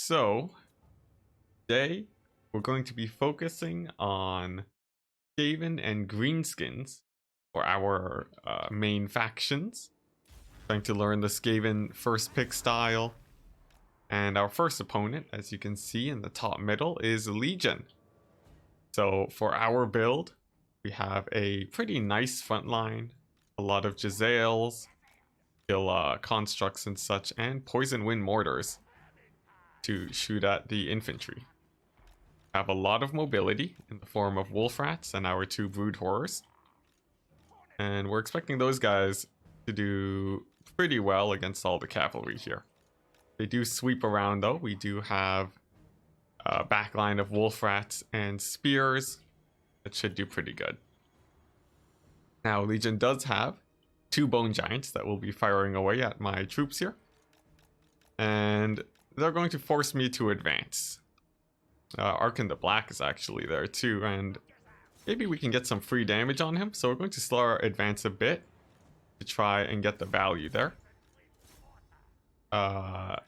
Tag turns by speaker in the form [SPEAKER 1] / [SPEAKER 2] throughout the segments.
[SPEAKER 1] So today we're going to be focusing on Skaven and Greenskins for our main factions. Trying to learn the Skaven first pick style. And our first opponent, as you can see in the top middle, is Legion. So for our build, we have a pretty nice front line, a lot of Jezzails, kill constructs and such, and poison wind mortars to shoot at the infantry. Have a lot of mobility in the form of wolf rats and our two brood horrors. And we're expecting those guys to do pretty well against all the cavalry here. They do sweep around though. We do have a backline of wolf rats and spears that should do pretty good. Now Legion does have two bone giants that will be firing away at my troops here. And they're going to force me to advance. Ark in the Black is actually there too, and maybe we can get some free damage on him. So we're going to slow our advance a bit to try and get the value there. And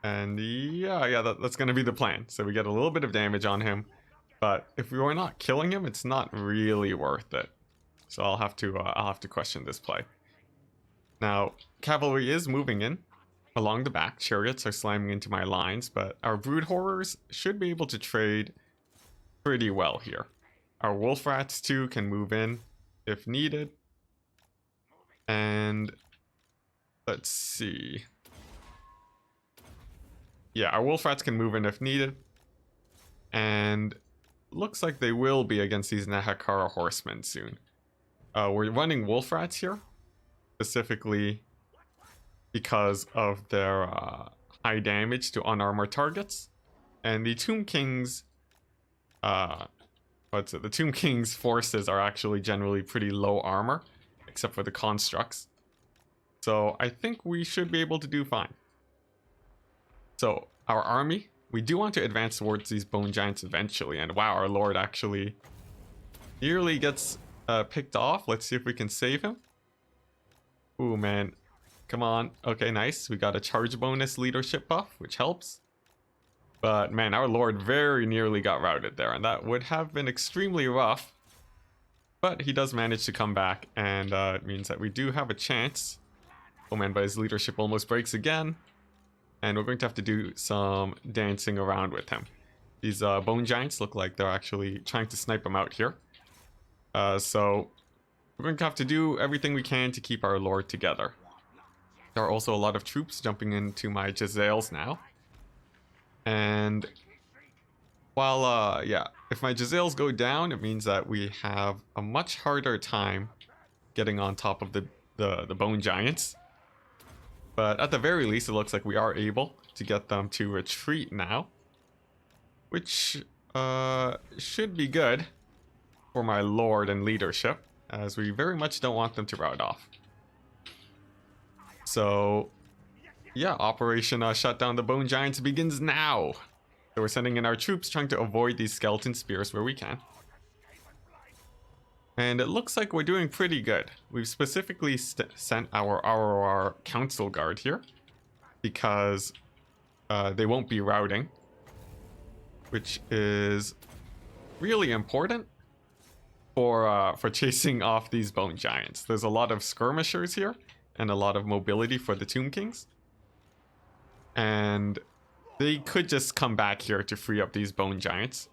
[SPEAKER 1] that's going to be the plan. So we get a little bit of damage on him, but if we were not killing him, it's not really worth it. So I'll have to question this play. Now cavalry is moving in along the back. Chariots are slamming into my lines, but our brood horrors should be able to trade pretty well here. Our wolf rats too can move in if needed. And let's see. Yeah, our wolf rats can move in if needed. And looks like they will be against these Nahakara horsemen soon. We're running wolf rats here, specifically because of their high damage to unarmored targets. And the Tomb King's the Tomb King's forces are actually generally pretty low armor, except for the constructs. So I think we should be able to do fine. So our army, we do want to advance towards these bone giants eventually. And wow, our lord actually nearly gets picked off. Let's see if we can save him. Ooh, man. Come on. Okay, nice. We got a charge bonus leadership buff, which helps. But man, our lord very nearly got routed there, and that would have been extremely rough. But he does manage to come back, and it means that we do have a chance. Oh man, but his leadership almost breaks again. And we're going to have to do some dancing around with him. These bone giants look like they're actually trying to snipe him out here. So we're going to have to do everything we can to keep our lord together. There are also a lot of troops jumping into my Jezzails now. And while, if my Jezzails go down, it means that we have a much harder time getting on top of the bone giants. But at the very least, it looks like we are able to get them to retreat now, which should be good for my lord and leadership, as we very much don't want them to rout off. So yeah, Operation Shut Down the Bone Giants begins now. So we're sending in our troops, trying to avoid these skeleton spears where we can. And it looks like we're doing pretty good. We've specifically sent our ROR Council Guard here because they won't be routing, which is really important for chasing off these bone giants. There's a lot of skirmishers here and a lot of mobility for the Tomb Kings. And they could just come back here to free up these bone giants.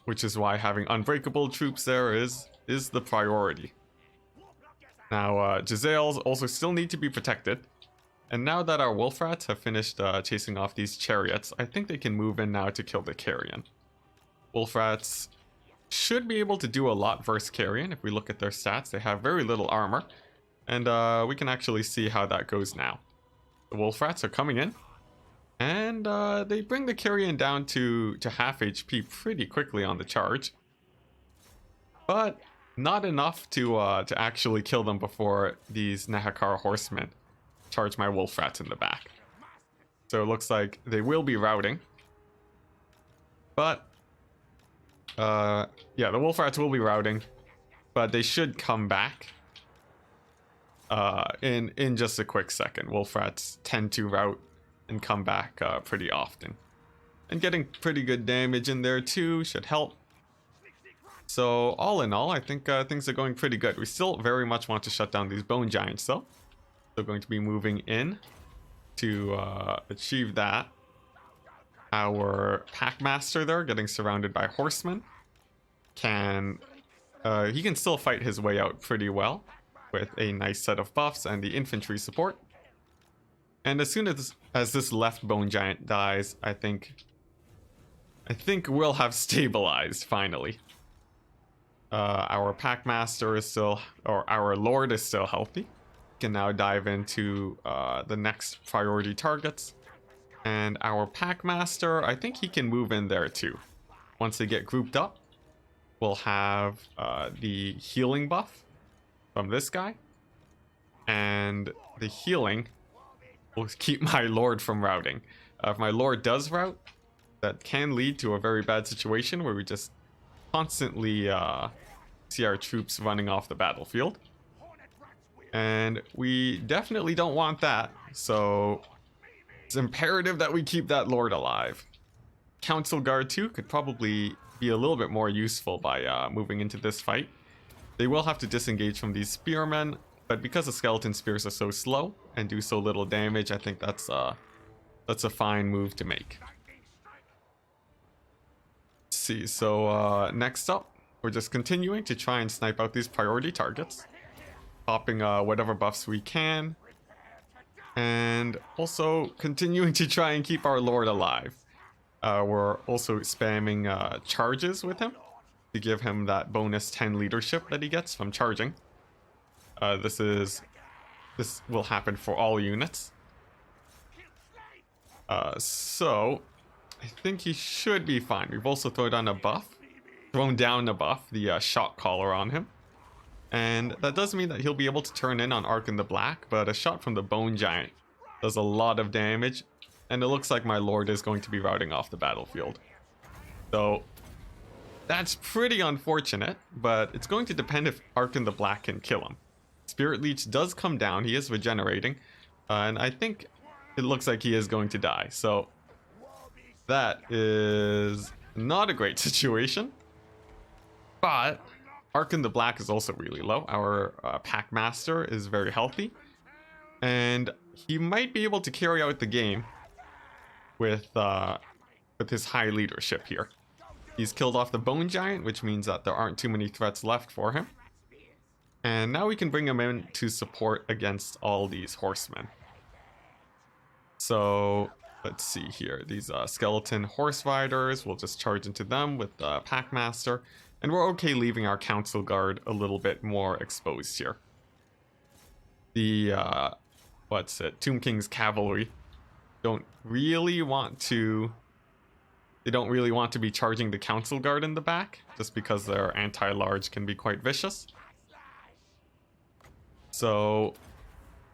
[SPEAKER 1] Which is why having unbreakable troops there is the priority. Now, Jezzails also still need to be protected. And now that our wolf rats have finished chasing off these chariots, I think they can move in now to kill the carrion. Wolf rats should be able to do a lot versus carrion. If we look at their stats, they have very little armor. And we can actually see how that goes now. The wolf rats are coming in. And they bring the carrion down to half HP pretty quickly on the charge. But not enough to actually kill them before these Nahakara horsemen charge my wolf rats in the back. So it looks like they will be routing. But yeah, the wolf rats will be routing. But they should come back in just a quick second. Wolf rats tend to rout and come back pretty often. And getting pretty good damage in there too should help. So all in all, I think things are going pretty good. We still very much want to shut down these bone giants though. So going to be moving in to achieve that. Our Packmaster there, getting surrounded by horsemen, he can still fight his way out pretty well with a nice set of buffs and the infantry support. And as soon as this left bone giant dies, I think we'll have stabilized finally. Our Packmaster is still, or our Lord is still healthy. We can now dive into the next priority targets. And our Packmaster, I think he can move in there too. Once they get grouped up, we'll have the healing buff from this guy. And the healing will keep my Lord from routing. If my Lord does rout, that can lead to a very bad situation where we just constantly see our troops running off the battlefield. And we definitely don't want that, so it's imperative that we keep that Lord alive. Council Guard too could probably be a little bit more useful by moving into this fight. They will have to disengage from these spearmen, but because the skeleton spears are so slow and do so little damage, I think that's a fine move to make. Let's see, so next up, we're just continuing to try and snipe out these priority targets, popping whatever buffs we can, and also continuing to try and keep our Lord alive. We're also spamming charges with him to give him that bonus 10 leadership that he gets from charging. This will happen for all units. So I think he should be fine. We've also thrown down a buff, the shot caller on him. And that does mean that he'll be able to turn in on Ark in the Black, but a shot from the Bone Giant does a lot of damage, and it looks like my Lord is going to be routing off the battlefield. So that's pretty unfortunate, but it's going to depend if Ark in the Black can kill him. Spirit Leech does come down, he is regenerating, and I think it looks like he is going to die. So that is not a great situation, but Ark in the Black is also really low. Our Packmaster is very healthy, and he might be able to carry out the game with his high leadership here. He's killed off the Bone Giant, which means that there aren't too many threats left for him. And now we can bring him in to support against all these horsemen. So let's see here. These skeleton horse riders, we'll just charge into them with the Packmaster. And we're okay leaving our Council Guard a little bit more exposed here. The, Tomb King's Cavalry don't really want to be charging the Council Guard in the back, just because their anti-large can be quite vicious. So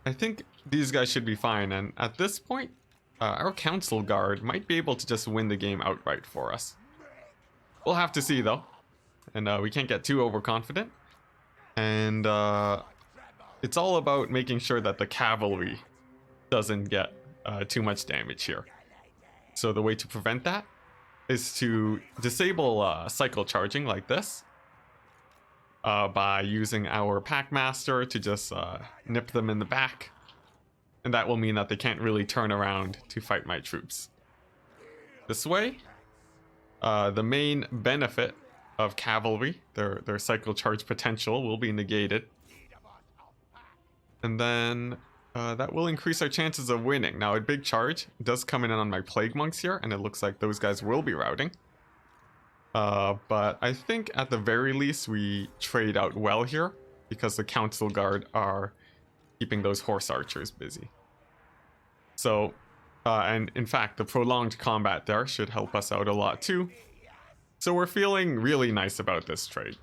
[SPEAKER 1] I think these guys should be fine, and at this point, our Council Guard might be able to just win the game outright for us. We'll have to see though. And we can't get too overconfident. And it's all about making sure that the cavalry doesn't get too much damage here. So the way to prevent that is to disable cycle charging like this. By using our Packmaster to just nip them in the back. And that will mean that they can't really turn around to fight my troops. This way, the main benefit of cavalry, their cycle charge potential, will be negated. And then that will increase our chances of winning. Now a big charge does come in on my Plague Monks here, and it looks like those guys will be routing. But I think at the very least we trade out well here, because the Council Guard are keeping those horse archers busy. So, and in fact, the prolonged combat there should help us out a lot too. So we're feeling really nice about this trade.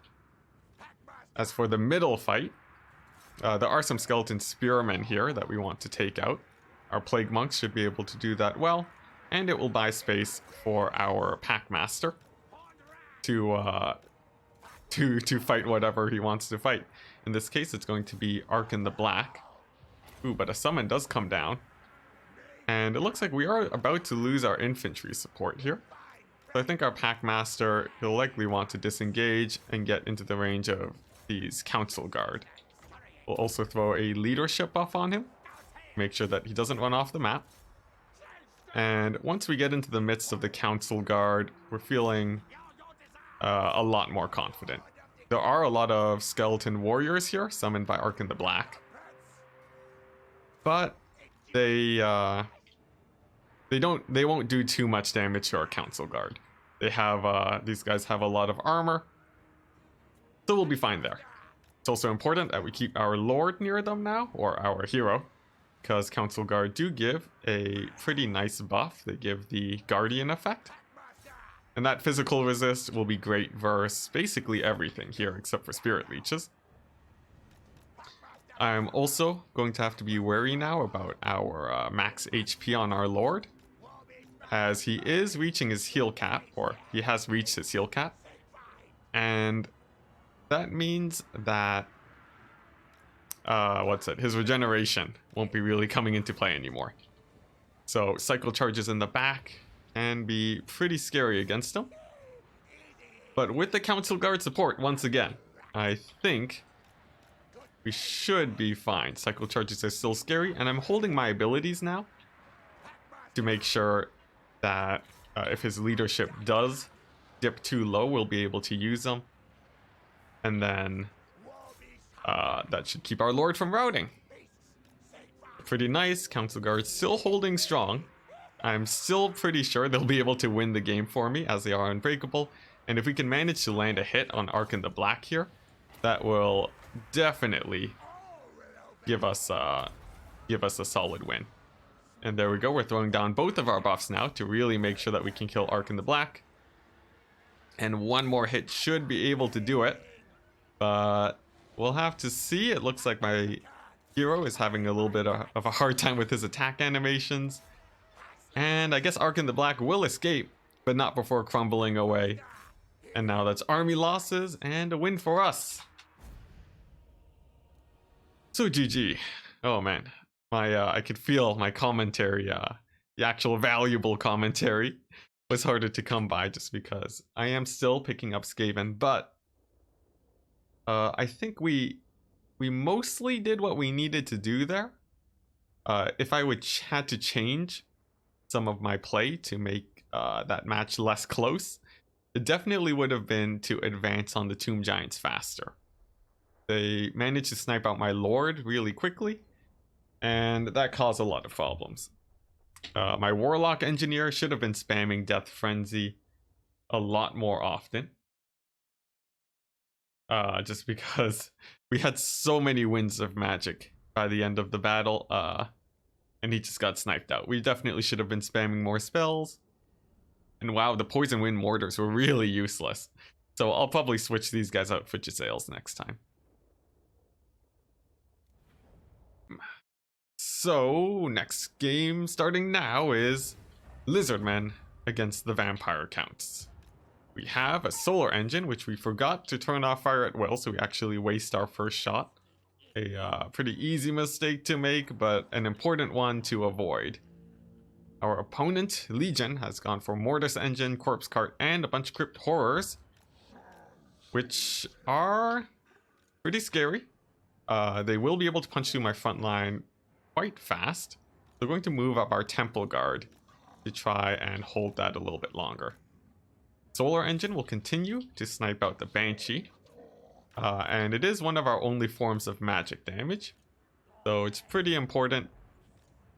[SPEAKER 1] As for the middle fight, there are some skeleton spearmen here that we want to take out. Our Plague Monks should be able to do that well, and it will buy space for our Packmaster to fight whatever he wants to fight. In this case, it's going to be Ark in the Black. Ooh, but a summon does come down. And it looks like we are about to lose our infantry support here. So I think our Packmaster will likely want to disengage and get into the range of these Council Guard. We'll also throw a leadership buff on him. Make sure that he doesn't run off the map. And once we get into the midst of the Council Guard, we're feeling a lot more confident. There are a lot of skeleton warriors here, summoned by Ark in the Black. But they won't do too much damage to our Council Guard. They have these guys have a lot of armor, so we'll be fine there. It's also important that we keep our Lord near them now, or our hero, because Council Guard do give a pretty nice buff. They give the Guardian effect. And that physical resist will be great versus basically everything here except for Spirit Leeches. I'm also going to have to be wary now about our max HP on our Lord, as he is reaching his heal cap, or he has reached his heal cap. And that means that his regeneration won't be really coming into play anymore. So cycle charges in the back can be pretty scary against him. But with the Council Guard support, once again, I think we should be fine. Cycle charges are still scary, and I'm holding my abilities now to make sure that if his leadership does dip too low, we'll be able to use them. And then that should keep our Lord from routing. Pretty nice. Council Guard still holding strong. I'm still pretty sure they'll be able to win the game for me, as they are unbreakable. And if we can manage to land a hit on Ark in the Black here, that will definitely give us a solid win. And there we go. We're throwing down both of our buffs now to really make sure that we can kill Ark in the Black. And one more hit should be able to do it. But we'll have to see. It looks like my hero is having a little bit of a hard time with his attack animations. And I guess Ark in the Black will escape, but not before crumbling away. And now that's army losses and a win for us. So GG. Oh man, I could feel my commentary, the actual valuable commentary was harder to come by just because I am still picking up Skaven, but I think we mostly did what we needed to do there. If I had to change some of my play to make that match less close, it definitely would have been to advance on the Tomb Giants faster. They managed to snipe out my Lord really quickly, and that caused a lot of problems. My Warlock Engineer should have been spamming Death Frenzy a lot more often. Just because we had so many winds of magic by the end of the battle, and he just got sniped out. We definitely should have been spamming more spells. And wow, the Poison Wind Mortars were really useless. So I'll probably switch these guys out for Giselles next time. So, next game starting now is Lizardmen against the Vampire Counts. We have a solar engine, which we forgot to turn off fire at will, so we actually waste our first shot. A pretty easy mistake to make, but an important one to avoid. Our opponent, Legion, has gone for Mortis Engine, Corpse Cart, and a bunch of Crypt Horrors, which are pretty scary. They will be able to punch through my front line quite fast. We're going to move up our Temple Guard to try and hold that a little bit longer. Solar Engine will continue to snipe out the Banshee. And it is one of our only forms of magic damage. So it's pretty important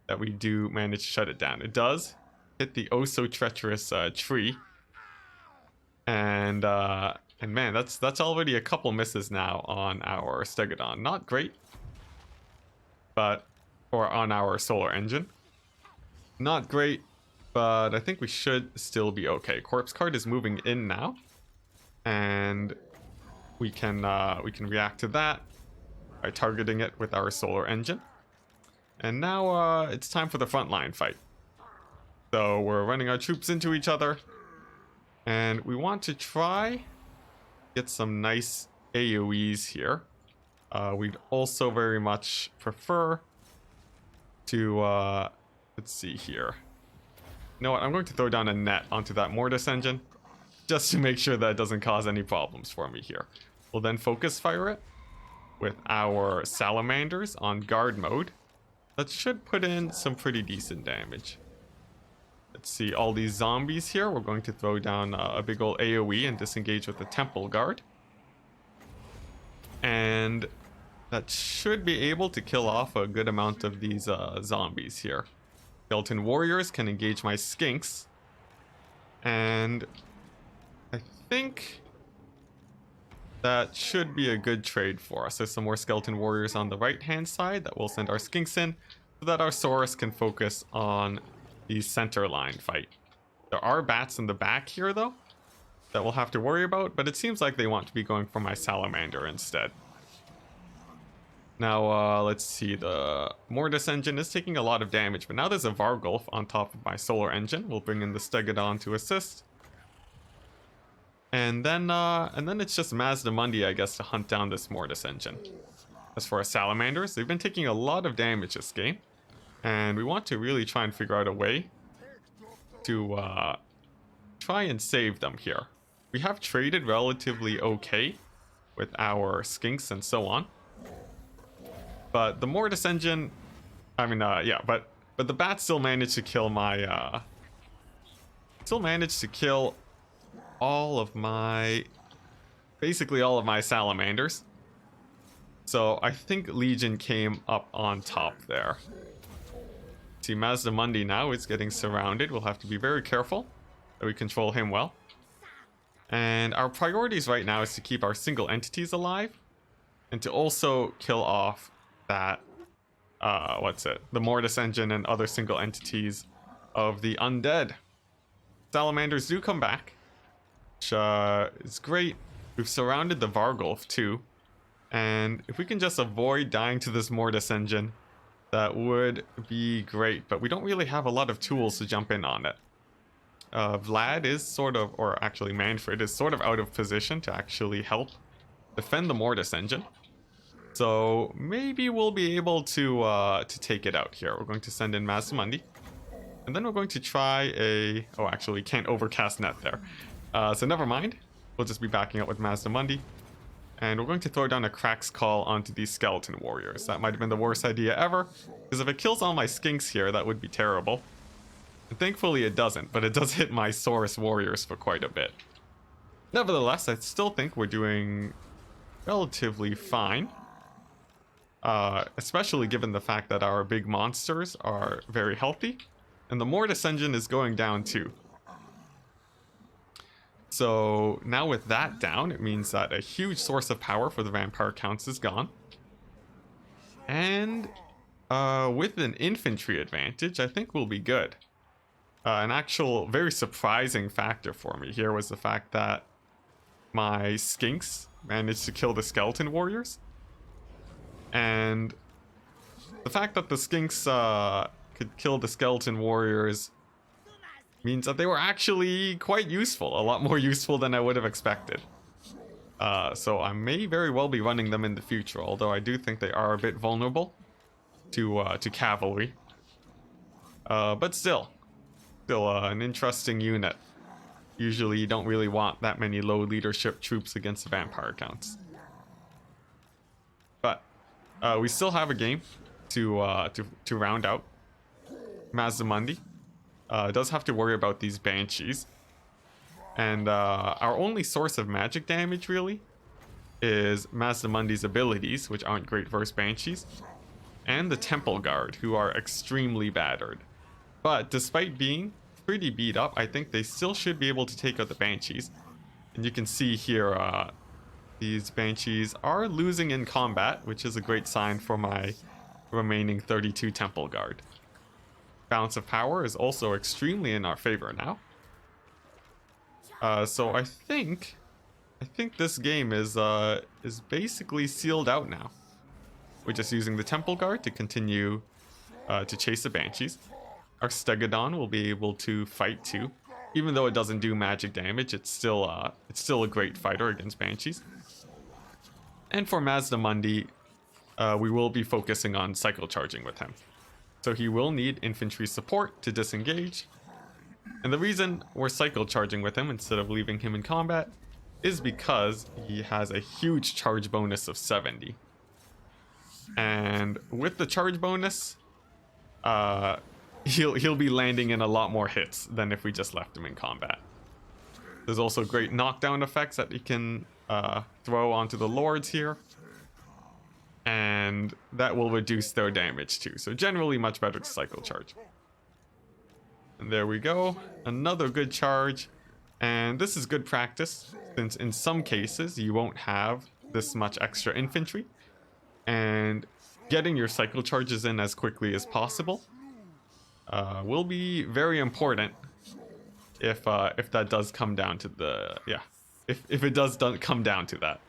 [SPEAKER 1] that we do manage to shut it down. It does hit the oh so treacherous tree. And man, that's already a couple misses now on our Stegodon. Not great. But, or on our Solar Engine. Not great, but I think we should still be okay. Corpse Card is moving in now. And we can react to that by targeting it with our Solar Engine. And now it's time for the frontline fight. So we're running our troops into each other, and we want to try get some nice AoEs here. We'd also very much prefer to Let's see here. You know what? I'm going to throw down a net onto that Mortis engine just to make sure that it doesn't cause any problems for me here. We'll then focus fire it with our salamanders on guard mode. That should put in some pretty decent damage. Let's see, all these zombies here. We're going to throw down a big old AoE and disengage with the temple guard. And that should be able to kill off a good amount of these zombies here. Skeleton warriors can engage my skinks. And I think that should be a good trade for us. There's some more skeleton warriors on the right hand side that will send our skinks in so that our Saurus can focus on the center line fight. There are bats in the back here though that we'll have to worry about, but it seems like they want to be going for my salamander instead. Now let's see, the Mortis engine is taking a lot of damage, but now there's a Vargulf on top of my solar engine. We'll bring in the Stegodon to assist. And then it's just Mazdamundi, I guess, to hunt down this Mortis engine. As for our salamanders, they've been taking a lot of damage this game, and we want to really try and figure out a way to try and save them here. We have traded relatively okay with our skinks and so on, but the Mortis engine, I mean, yeah, but the bats still managed to kill my, basically all of my salamanders. So I think Legion came up on top there. See, Mazdamundi now is getting surrounded. We'll have to be very careful that we control him well. And our priorities right now is to keep our single entities alive and to also kill off that, the Mortis engine and other single entities of the undead. Salamanders do come back, which is great. We've surrounded the Vargulf too, and if we can just avoid dying to this Mortis engine, that would be great, but we don't really have a lot of tools to jump in on it. Vlad is sort of, or actually Manfred is sort of out of position to actually help defend the Mortis engine. So maybe we'll be able to take it out here. We're going to send in Mazdamundi. And then we're going to try a... Oh, actually, can't overcast net there. So never mind. We'll just be backing up with Mazdamundi. And we're going to throw down a Crack's Call onto these skeleton warriors. That might have been the worst idea ever, because if it kills all my skinks here, that would be terrible. And thankfully it doesn't, but it does hit my Saurus warriors for quite a bit. Nevertheless, I still think we're doing relatively fine. Especially given the fact that our big monsters are very healthy. And the Mortis engine is going down too. So now with that down, it means that a huge source of power for the vampire counts is gone. And with an infantry advantage, I think we'll be good. An actual very surprising factor for me here was the fact that my skinks managed to kill the skeleton warriors. And the fact that the skinks could kill the skeleton warriors means that they were actually quite useful, a lot more useful than I would have expected. So I may very well be running them in the future, although I do think they are a bit vulnerable to cavalry. But still an interesting unit. Usually you don't really want that many low leadership troops against the vampire counts. But we still have a game to round out. Mazdamundi does have to worry about these banshees, and our only source of magic damage really is Mazdamundi's abilities, which aren't great versus banshees, and the temple guard, who are extremely battered. But despite being pretty beat up, I think they still should be able to take out the banshees. And you can see here these banshees are losing in combat, which is a great sign for my remaining 32 temple guard. Balance of power is also extremely in our favor now. So I think this game is basically sealed out now. We're just using the temple guard to continue to chase the banshees. Our Stegodon will be able to fight too. Even though it doesn't do magic damage, it's still a great fighter against banshees. And for Mazdamundi, we will be focusing on cycle charging with him. so he will need infantry support to disengage. And the reason we're cycle charging with him instead of leaving him in combat is because he has a huge charge bonus of 70. And with the charge bonus, he'll be landing in a lot more hits than if we just left him in combat. There's also great knockdown effects that he can throw onto the lords here, and that will reduce their damage too. So generally much better to cycle charge. And there we go, another good charge. And this is good practice, since in some cases you won't have this much extra infantry, and getting your cycle charges in as quickly as possible will be very important if that does come down to the, if it does come down to that.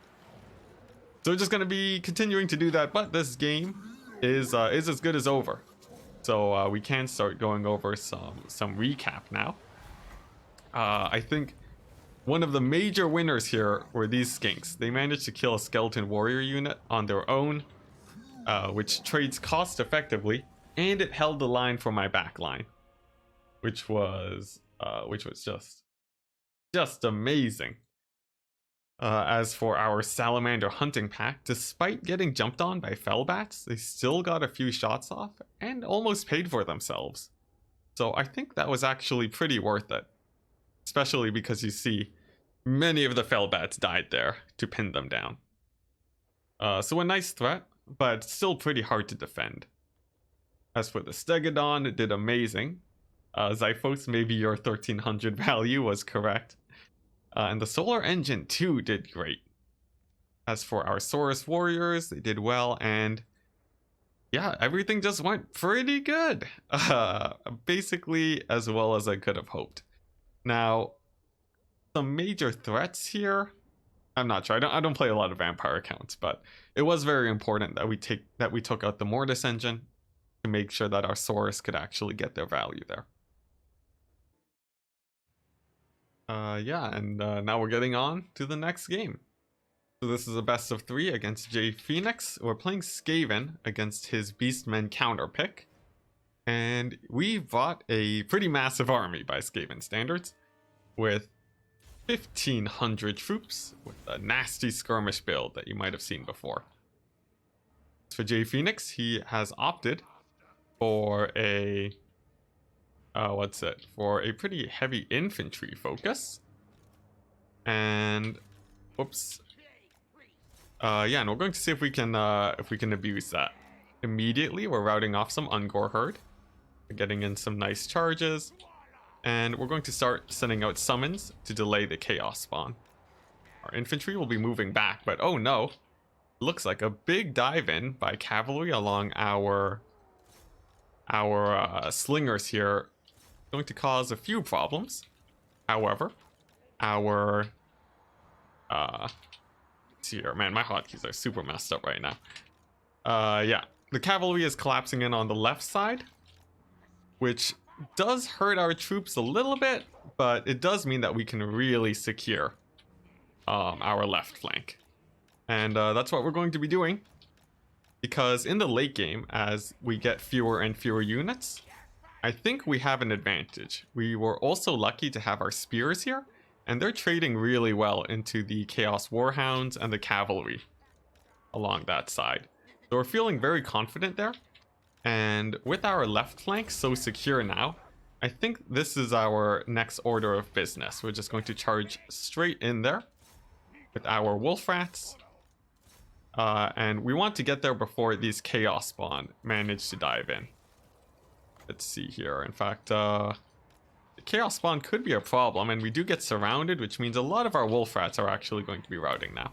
[SPEAKER 1] So we're just going to be continuing to do that, but this game is as good as over. So we can start going over some recap now. I think one of the major winners here were these skinks. They managed to kill a skeleton warrior unit on their own, which trades cost effectively, and it held the line for my back line, which was just amazing. As for our salamander hunting pack, despite getting jumped on by fellbats, they still got a few shots off and almost paid for themselves. So I think that was actually pretty worth it, especially because you see many of the fellbats died there to pin them down. So a nice threat, but still pretty hard to defend. As for the Stegodon, it did amazing. Zyphos, maybe your 1300 value was correct. And the Solar Engine too did great. As for our Saurus Warriors, they did well, and yeah, everything just went pretty good. Basically as well as I could have hoped. Now, some major threats here, I'm not sure. I don't play a lot of vampire accounts, but it was very important that we took out the Mortis engine to make sure that our Saurus could actually get their value there. Now we're getting on to the next game. So this is a best of 3 against JPhoenix. We're playing Skaven against his Beastmen counter pick. And we bought a pretty massive army by Skaven standards, with 1,500 troops, with a nasty skirmish build that you might have seen before. For JPhoenix, he has opted for a for a pretty heavy infantry focus. And whoops. And we're going to see if we can abuse that. Immediately, we're routing off some Ungor herd, getting in some nice charges, and we're going to start sending out summons to delay the chaos spawn. Our infantry will be moving back, but oh no, looks like a big dive in by cavalry along our slingers here, going to cause a few problems. However, our here, man, my hotkeys are super messed up right now. The cavalry is collapsing in on the left side, which does hurt our troops a little bit, but it does mean that we can really secure our left flank. And that's what we're going to be doing, because in the late game, as we get fewer and fewer units, I think we have an advantage. We were also lucky to have our spears here, and they're trading really well into the Chaos Warhounds and the cavalry along that side. So we're feeling very confident there. And with our left flank so secure now, I think this is our next order of business. We're just going to charge straight in there with our wolf rats. And we want to get there before these chaos spawn manage to dive in. Let's see here. In fact, the chaos spawn could be a problem, and we do get surrounded, which means a lot of our wolf rats are actually going to be routing now.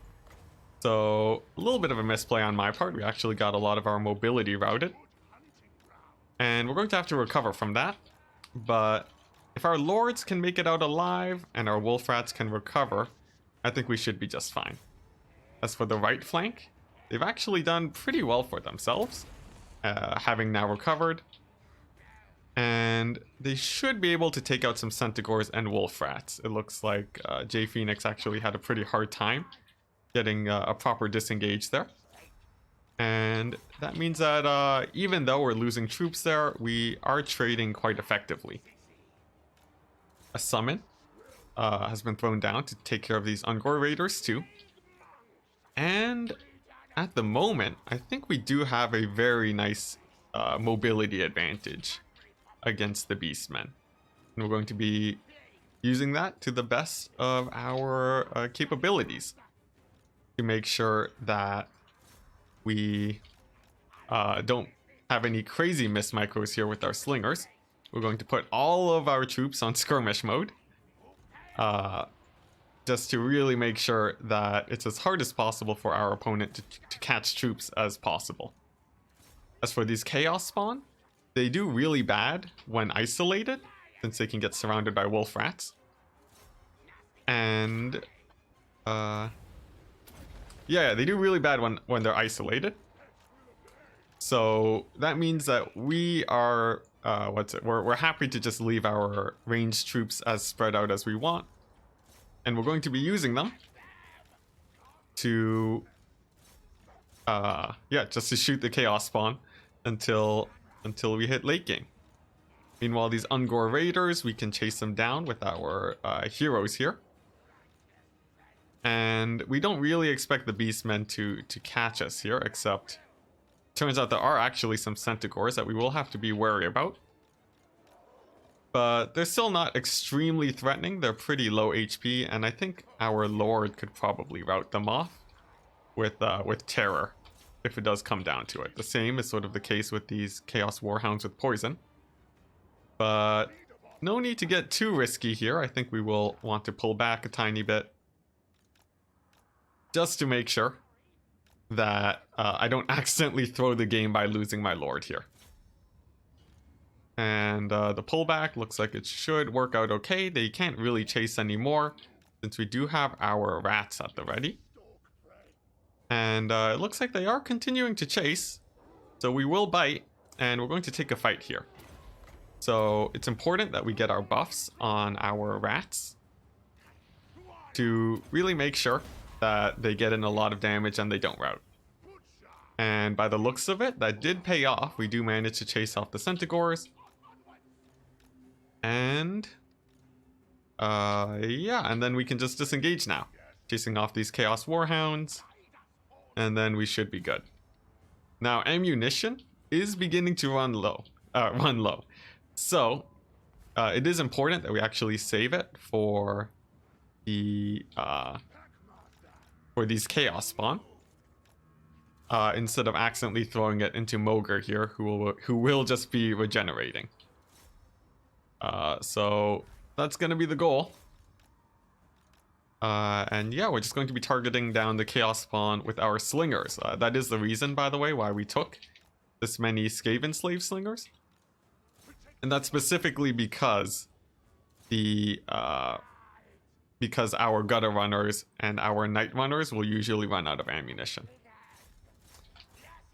[SPEAKER 1] So a little bit of a misplay on my part. We actually got a lot of our mobility routed, and we're going to have to recover from that. But if our lords can make it out alive and our wolf rats can recover, I think we should be just fine. As for the right flank, they've actually done pretty well for themselves, having now recovered. And they should be able to take out some Centaurs and Wolf Rats. It looks like JPhoenix actually had a pretty hard time getting a proper disengage there. And that means that even though we're losing troops there, we are trading quite effectively. A summon has been thrown down to take care of these Ungor Raiders too. And at the moment, I think we do have a very nice mobility advantage against the Beastmen. And we're going to be using that to the best of our capabilities to make sure that we don't have any crazy miss micros here with our slingers. We're going to put all of our troops on skirmish mode. Just to really make sure that it's as hard as possible for our opponent to catch troops as possible. As for these Chaos Spawn, they do really bad when isolated, since they can get surrounded by wolf rats. And yeah, they do really bad when they're isolated. So that means that we are we're happy to just leave our ranged troops as spread out as we want. And we're going to be using them to just to shoot the Chaos Spawn until we hit late game. Meanwhile, these Ungor Raiders, we can chase them down with our heroes here. And we don't really expect the Beastmen to catch us here, except turns out there are actually some Centaurs that we will have to be wary about. But they're still not extremely threatening. They're pretty low HP, and I think our Lord could probably rout them off with terror if it does come down to it. The same is sort of the case with these Chaos Warhounds with poison. But no need to get too risky here. I think we will want to pull back a tiny bit just to make sure that I don't accidentally throw the game by losing my Lord here. And the pullback looks like it should work out okay. They can't really chase anymore since we do have our rats at the ready. And it looks like they are continuing to chase. So we will bite, and we're going to take a fight here. So it's important that we get our buffs on our rats to really make sure that they get in a lot of damage and they don't rout. And by the looks of it, that did pay off. We do manage to chase off the Centaurs. And yeah, and then we can just disengage now, chasing off these Chaos Warhounds, and then we should be good. Now ammunition is beginning to run low. So it is important that we actually save it for the for these Chaos Spawn, instead of accidentally throwing it into Mogre here, who will just be regenerating. So that's going to be the goal. And yeah, we're just going to be targeting down the Chaos Spawn with our slingers. That is the reason, by the way, why we took this many Skaven slave slingers. And that's specifically because because our gutter runners and our night runners will usually run out of ammunition.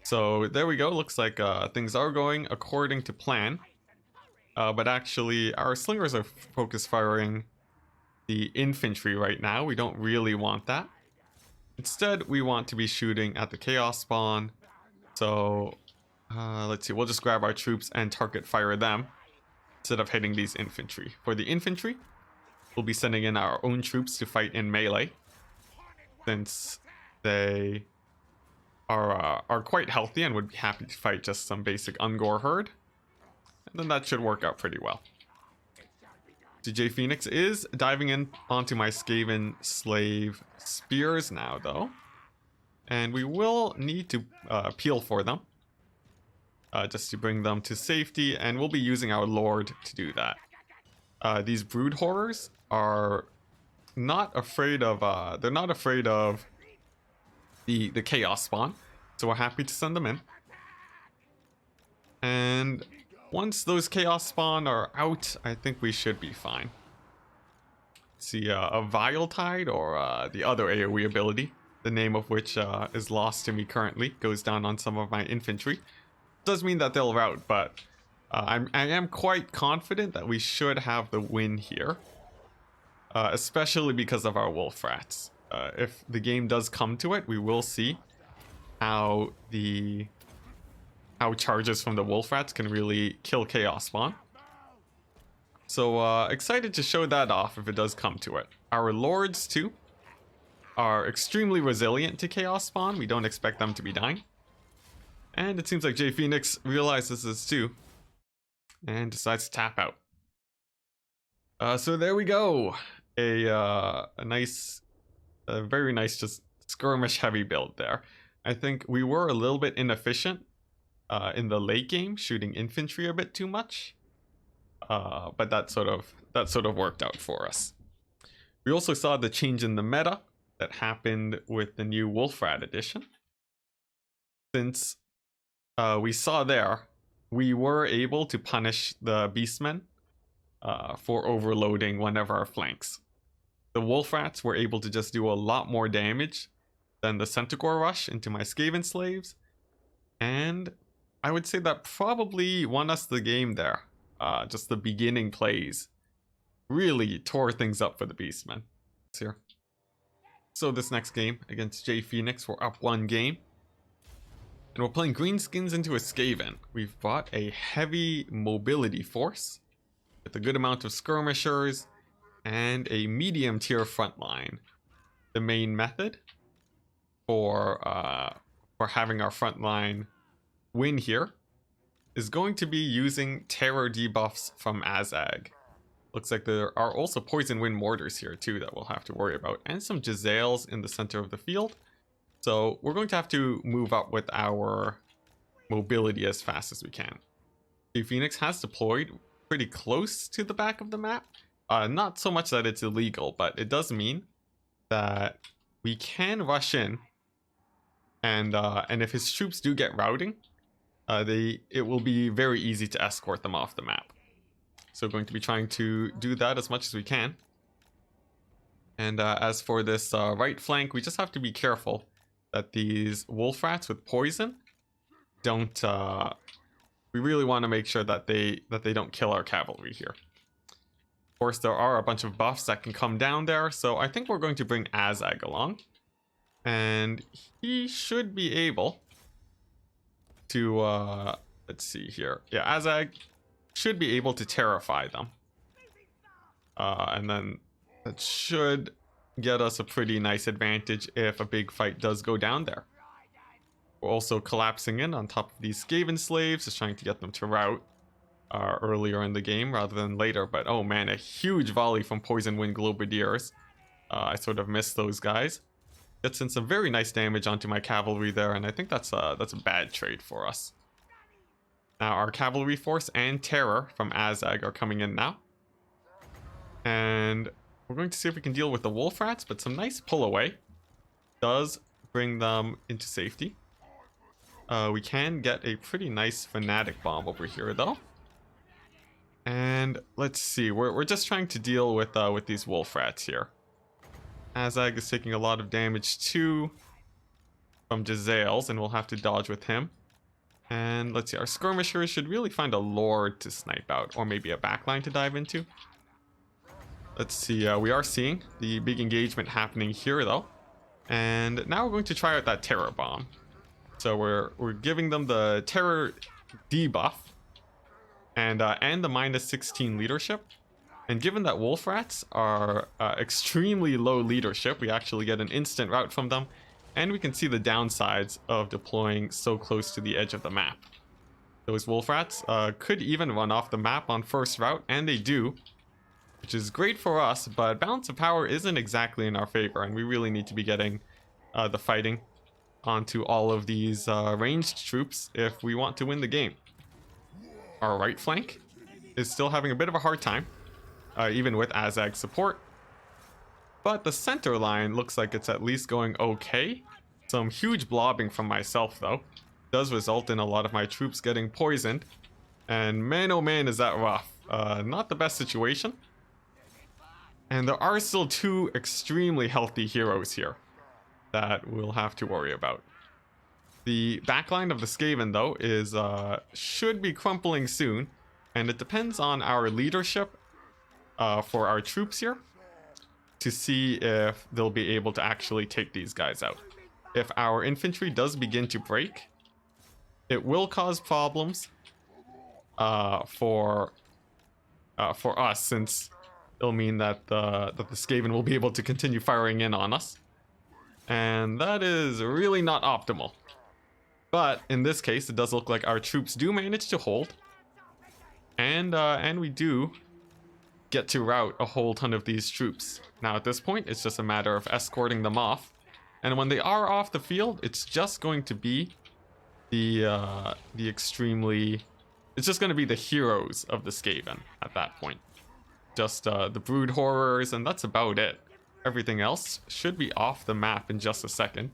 [SPEAKER 1] So there we go. Looks like things are going according to plan. But actually, our slingers are focus firing the infantry right now. We don't really want that. Instead, we want to be shooting at the Chaos Spawn. So, let's see. We'll just grab our troops and target fire them instead of hitting these infantry. For the infantry, we'll be sending in our own troops to fight in melee, since they are quite healthy and would be happy to fight just some basic Ungor herd. And then that should work out pretty well. JPhoenix is diving in onto my Skaven slave spears now, though. And we will need to peel for them, just to bring them to safety. And we'll be using our Lord to do that. These brood horrors are not afraid of they're not afraid of the Chaos Spawn, so we're happy to send them in. And once those Chaos Spawn are out, I think we should be fine. See, a Vile Tide, or the other AoE ability, the name of which is lost to me currently, goes down on some of my infantry. Does mean that they'll rout, but I am quite confident that we should have the win here. Especially because of our wolf rats. If the game does come to it, we will see how charges from the wolf rats can really kill chaos spawn. So excited to show that off if it does come to it. Our lords too are extremely resilient to chaos spawn. We don't expect them to be dying. And it seems like JPhoenix realizes this too and decides to tap out. So there we go. A very nice just skirmish heavy build there. I think we were a little bit inefficient in the late game, shooting infantry a bit too much. But that sort of worked out for us. We also saw the change in the meta that happened with the new Wolf Rat edition. Since we saw there, we were able to punish the Beastmen for overloading one of our flanks. The Wolf Rats were able to just do a lot more damage than the Centaur rush into my Skaven slaves, and I would say that probably won us the game there. Just the beginning plays really tore things up for the Beastmen. Here. So this next game against JPhoenix, we're up 1 game. And we're playing Greenskins into a Skaven. We've brought a heavy mobility force with a good amount of skirmishers and a medium tier front line. The main method for having our front line win here is going to be using terror debuffs from Azag. Looks like there are also poison wind mortars here too that we'll have to worry about, and some Jezzails in the center of the field. So we're going to have to move up with our mobility as fast as we can. JPhoenix has deployed pretty close to the back of the map. Not so much that it's illegal, but it does mean that we can rush in, and if his troops do get routing, it will be very easy to escort them off the map. So we're going to be trying to do that as much as we can. And as for this right flank, we just have to be careful that these wolf rats with poison don't. We really want to make sure that they don't kill our cavalry here. Of course, there are a bunch of buffs that can come down there, so I think we're going to bring Azag along, and he should be able to. Let's see here. Yeah, Azag should be able to terrify them, and then that should get us a pretty nice advantage if a big fight does go down there. We're also collapsing in on top of these Skaven slaves, just trying to get them to rout earlier in the game rather than later. But oh man, a huge volley from Poison Wind Globadiers. I sort of missed those guys. Gets in some very nice damage onto my cavalry there, and I think that's a bad trade for us. Now our cavalry force and terror from Azag are coming in now, and we're going to see if we can deal with the wolf rats, but some nice pull away does bring them into safety. We can get a pretty nice fanatic bomb over here though. And let's see, we're just trying to deal with these wolf rats here. Azag is taking a lot of damage too from Jezzails, and we'll have to dodge with him. And let's see, our skirmishers should really find a lord to snipe out, or maybe a backline to dive into. Let's see, we are seeing the big engagement happening here though. And now we're going to try out that terror bomb. So we're giving them the terror debuff and the -16 leadership. And given that wolf rats are extremely low leadership, we actually get an instant rout from them, and we can see the downsides of deploying so close to the edge of the map. Those wolf rats could even run off the map on first rout, and they do, which is great for us, but balance of power isn't exactly in our favor, and we really need to be getting the fighting onto all of these ranged troops if we want to win the game. Our right flank is still having a bit of a hard time, even with Azag's support, but the center line looks like it's at least going okay. Some huge blobbing from myself though does result in a lot of my troops getting poisoned, and man oh man is that rough. Not the best situation. And there are still 2 extremely healthy heroes here that we'll have to worry about. The backline of the Skaven though is should be crumpling soon, and it depends on our leadership for our troops here to see if they'll be able to actually take these guys out. if our infantry does begin to break, it will cause problems for us, since it'll mean that the Skaven will be able to continue firing in on us, and that is really not optimal. But in this case, it does look like our troops do manage to hold, and we do get to rout a whole ton of these troops. Now at this point, it's just a matter of escorting them off, and when they are off the field, it's just going to be the extremely... It's just going to be the heroes of the Skaven at that point. Just the brood horrors, and that's about it. Everything else should be off the map in just a second.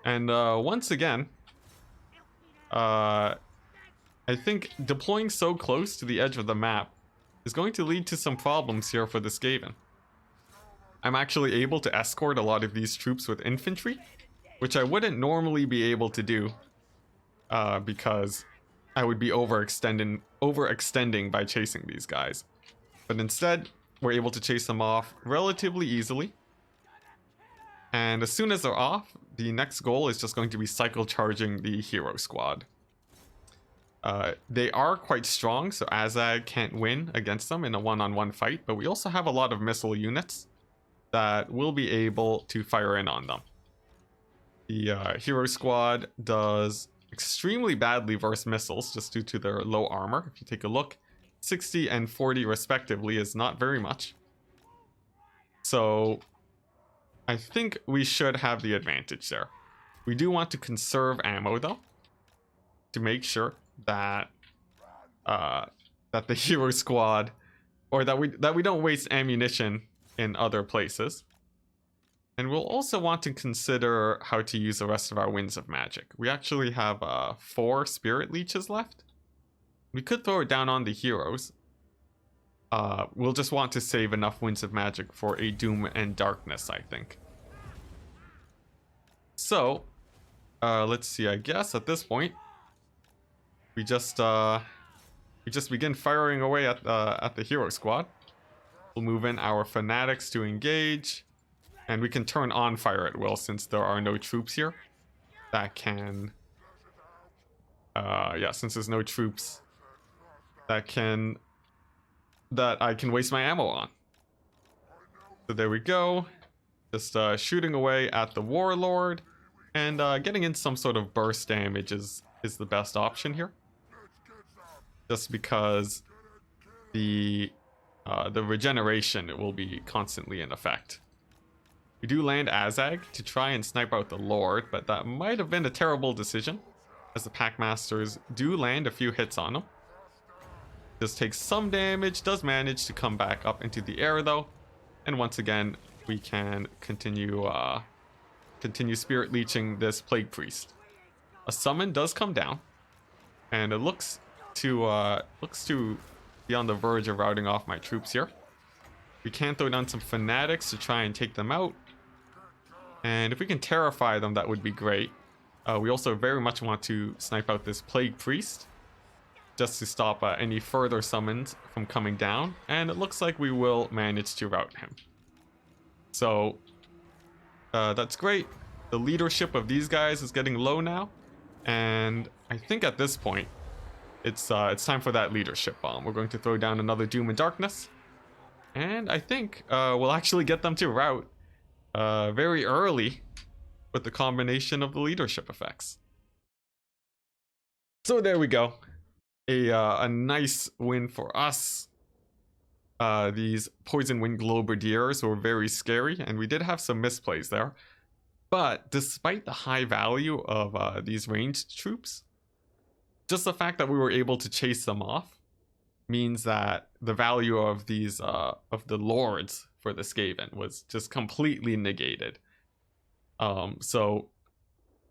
[SPEAKER 1] And once again, I think deploying so close to the edge of the map is going to lead to some problems here for the Skaven. I'm actually able to escort a lot of these troops with infantry, which I wouldn't normally be able to do, because I would be overextending by chasing these guys. But instead, we're able to chase them off relatively easily. And as soon as they're off, the next goal is just going to be cycle charging the hero squad. They are quite strong, so Azag can't win against them in a one-on-one fight, but we also have a lot of missile units that will be able to fire in on them. The hero squad does extremely badly versus missiles just due to their low armor. If you take a look, 60 and 40 respectively is not very much. So I think we should have the advantage there. We do want to conserve ammo though, to make sure that that the hero squad, or that we don't waste ammunition in other places. And we'll also want to consider how to use the rest of our Winds of Magic. We actually have 4 Spirit Leeches left. We could throw it down on the heroes. We'll just want to save enough Winds of Magic for a Doom and Darkness, I think. So, let's see, I guess at this point, we just begin firing away at the hero squad. We'll move in our Fanatics to engage. And we can turn on fire at will, since there are no troops here that can... yeah, since there's no troops that I can waste my ammo on. So there we go. Just shooting away at the warlord, and getting in some sort of burst damage is the best option here. Just because the regeneration will be constantly in effect. We do land Azag to try and snipe out the Lord, but that might have been a terrible decision, as the Packmasters do land a few hits on him. Just takes some damage, does manage to come back up into the air though, and once again we can continue Spirit Leeching this Plague Priest. A summon does come down, and it looks to be on the verge of routing off my troops here. We can throw down some Fanatics to try and take them out. And if we can terrify them, that would be great. We also very much want to snipe out this Plague Priest, just to stop any further summons from coming down. And it looks like we will manage to rout him. So, that's great. The leadership of these guys is getting low now. And I think at this point, it's time for that leadership bomb. We're going to throw down another Doom and Darkness. And I think we'll actually get them to rout very early with the combination of the leadership effects. So there we go. A nice win for us. These Poison Wind Globadiers were very scary, and we did have some misplays there. But despite the high value of these ranged troops, just the fact that we were able to chase them off means that the value of these of the lords for the Skaven was just completely negated. So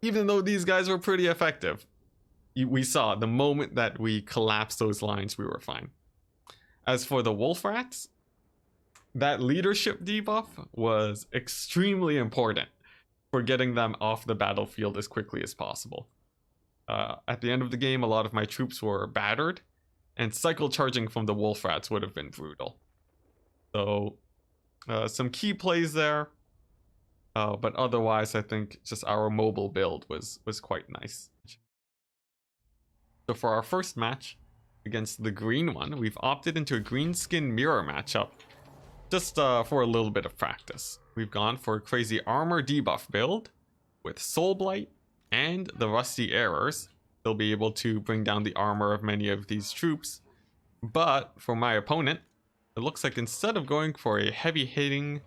[SPEAKER 1] even though these guys were pretty effective, we saw the moment that we collapsed those lines, we were fine. As for the Wolf Rats, that leadership debuff was extremely important for getting them off the battlefield as quickly as possible. At the end of the game, a lot of my troops were battered, and cycle charging from the Wolf Rats would have been brutal. So, some key plays there. But otherwise, I think just our mobile build was quite nice. So for our first match against the green one, we've opted into a greenskin mirror matchup just for a little bit of practice. We've gone for a crazy armor debuff build with Soul Blight and the Rusty Errors. They'll be able to bring down the armor of many of these troops. But for my opponent, it looks like instead of going for a heavy hitting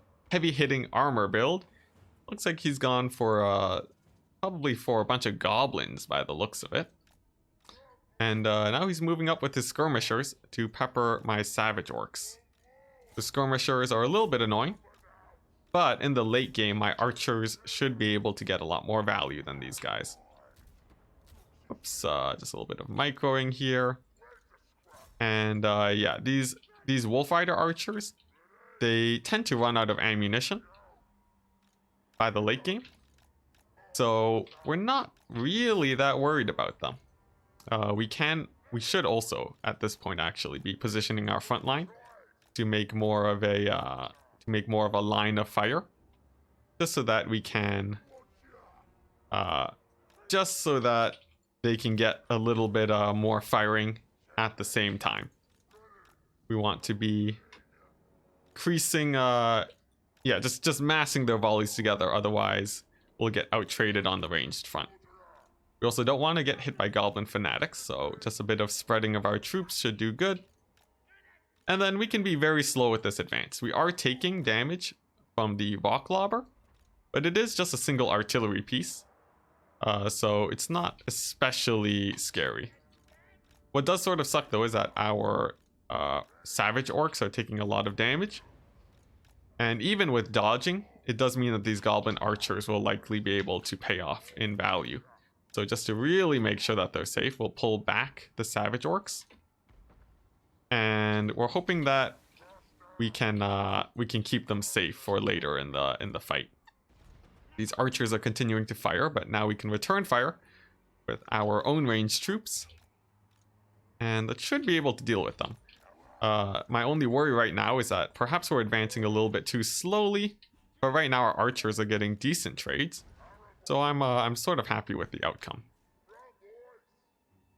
[SPEAKER 1] armor build, looks like he's gone for probably for a bunch of goblins by the looks of it. And now he's moving up with his skirmishers to pepper my savage orcs. The skirmishers are a little bit annoying, but in the late game, my archers should be able to get a lot more value than these guys. Oops, just a little bit of microing here. And yeah, these Wolf Rider archers, they tend to run out of ammunition by the late game. So we're not really that worried about them. We should also, at this point, actually be positioning our front line to make more of a line of fire, just so that we can, just so that they can get a little bit more firing at the same time. We want to be increasing, yeah, just massing their volleys together. Otherwise, we'll get out-traded on the ranged front. We also don't want to get hit by goblin fanatics, so just a bit of spreading of our troops should do good. And then we can be very slow with this advance. We are taking damage from the rock lobber, but it is just a single artillery piece, so it's not especially scary. What does sort of suck though is that our savage orcs are taking a lot of damage, and even with dodging, it does mean that these goblin archers will likely be able to pay off in value. So just to really make sure that they're safe, we'll pull back the savage orcs, and we're hoping that we can keep them safe for later in the fight. These archers are continuing to fire, but now we can return fire with our own ranged troops, and that should be able to deal with them. My only worry right now is that perhaps we're advancing a little bit too slowly, but right now our archers are getting decent trades, so I'm sort of happy with the outcome.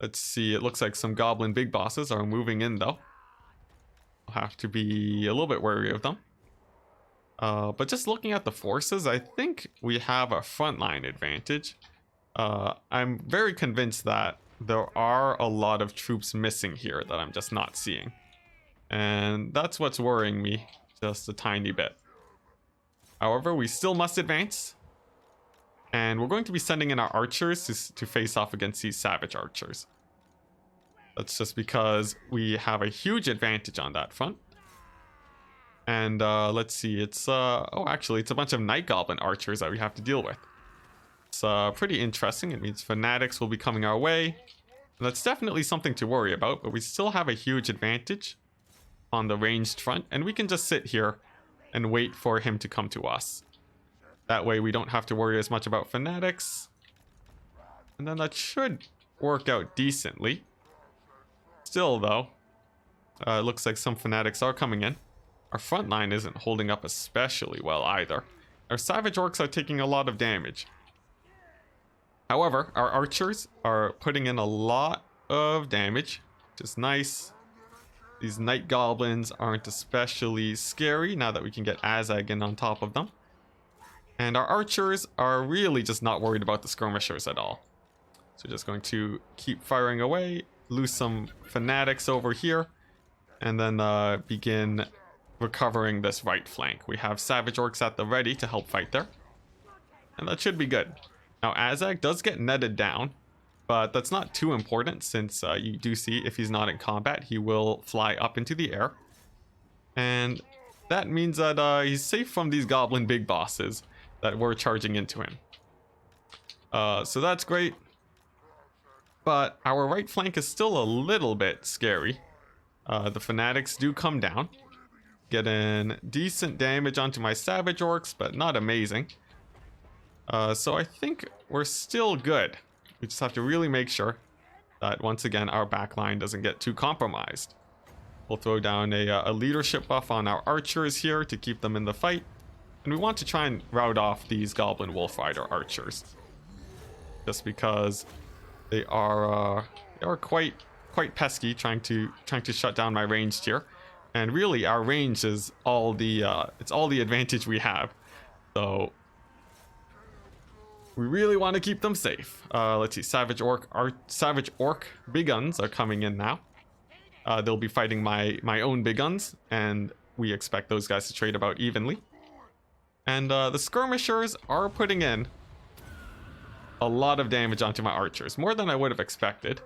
[SPEAKER 1] Let's see, it looks like some goblin big bosses are moving in though. I'll have to be a little bit wary of them. But just looking at the forces, I think we have a frontline advantage. I'm very convinced that there are a lot of troops missing here that I'm just not seeing. And that's what's worrying me just a tiny bit. However, we still must advance. And we're going to be sending in our archers to face off against these savage archers. That's just because we have a huge advantage on that front. And let's see, it's oh, actually it's a bunch of night goblin archers that we have to deal with. It's pretty interesting. It means fanatics will be coming our way, and that's definitely something to worry about, but we still have a huge advantage on the ranged front, and we can just sit here and wait for him to come to us. That way we don't have to worry as much about fanatics, and then that should work out decently. Still though, it looks like some fanatics are coming in. Our front line isn't holding up especially well either. Our savage orcs are taking a lot of damage. However, our archers are putting in a lot of damage, which is nice. These night goblins aren't especially scary now that we can get Azag in on top of them. And our archers are really just not worried about the skirmishers at all. So just going to keep firing away, lose some fanatics over here, and then begin recovering this right flank. We have savage orcs at the ready to help fight there, and that should be good. Now Azag does get netted down, but that's not too important since you do see if he's not in combat, he will fly up into the air, and that means that he's safe from these goblin big bosses that were charging into him. So that's great, but our right flank is still a little bit scary. The fanatics do come down, getting decent damage onto my savage orcs, but not amazing. So I think we're still good. We just have to really make sure that once again our backline doesn't get too compromised. We'll throw down a leadership buff on our archers here to keep them in the fight. And we want to try and rout off these Goblin Wolf Rider archers. Just because they are quite pesky, trying to shut down my ranged here. And really, our range is all the advantage we have. So we really want to keep them safe. Let's see, Savage Orc big guns are coming in now. They'll be fighting my own big guns, and we expect those guys to trade about evenly. And the skirmishers are putting in a lot of damage onto my archers, more than I would have expected.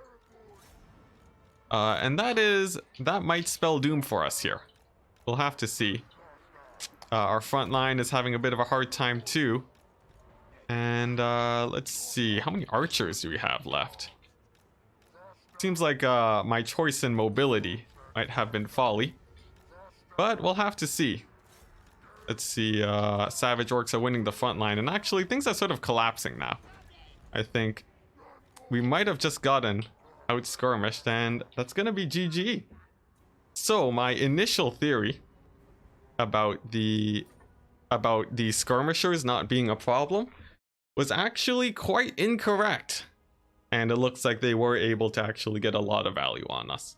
[SPEAKER 1] And that might spell doom for us here. We'll have to see. Our front line is having a bit of a hard time too. And let's see, how many archers do we have left? Seems like my choice in mobility might have been folly, but we'll have to see. Let's see, Savage Orcs are winning the front line, and actually things are sort of collapsing now. I think we might have just gotten out skirmished, and that's gonna be GG. So my initial theory about the skirmishers not being a problem was actually quite incorrect, and it looks like they were able to actually get a lot of value on us.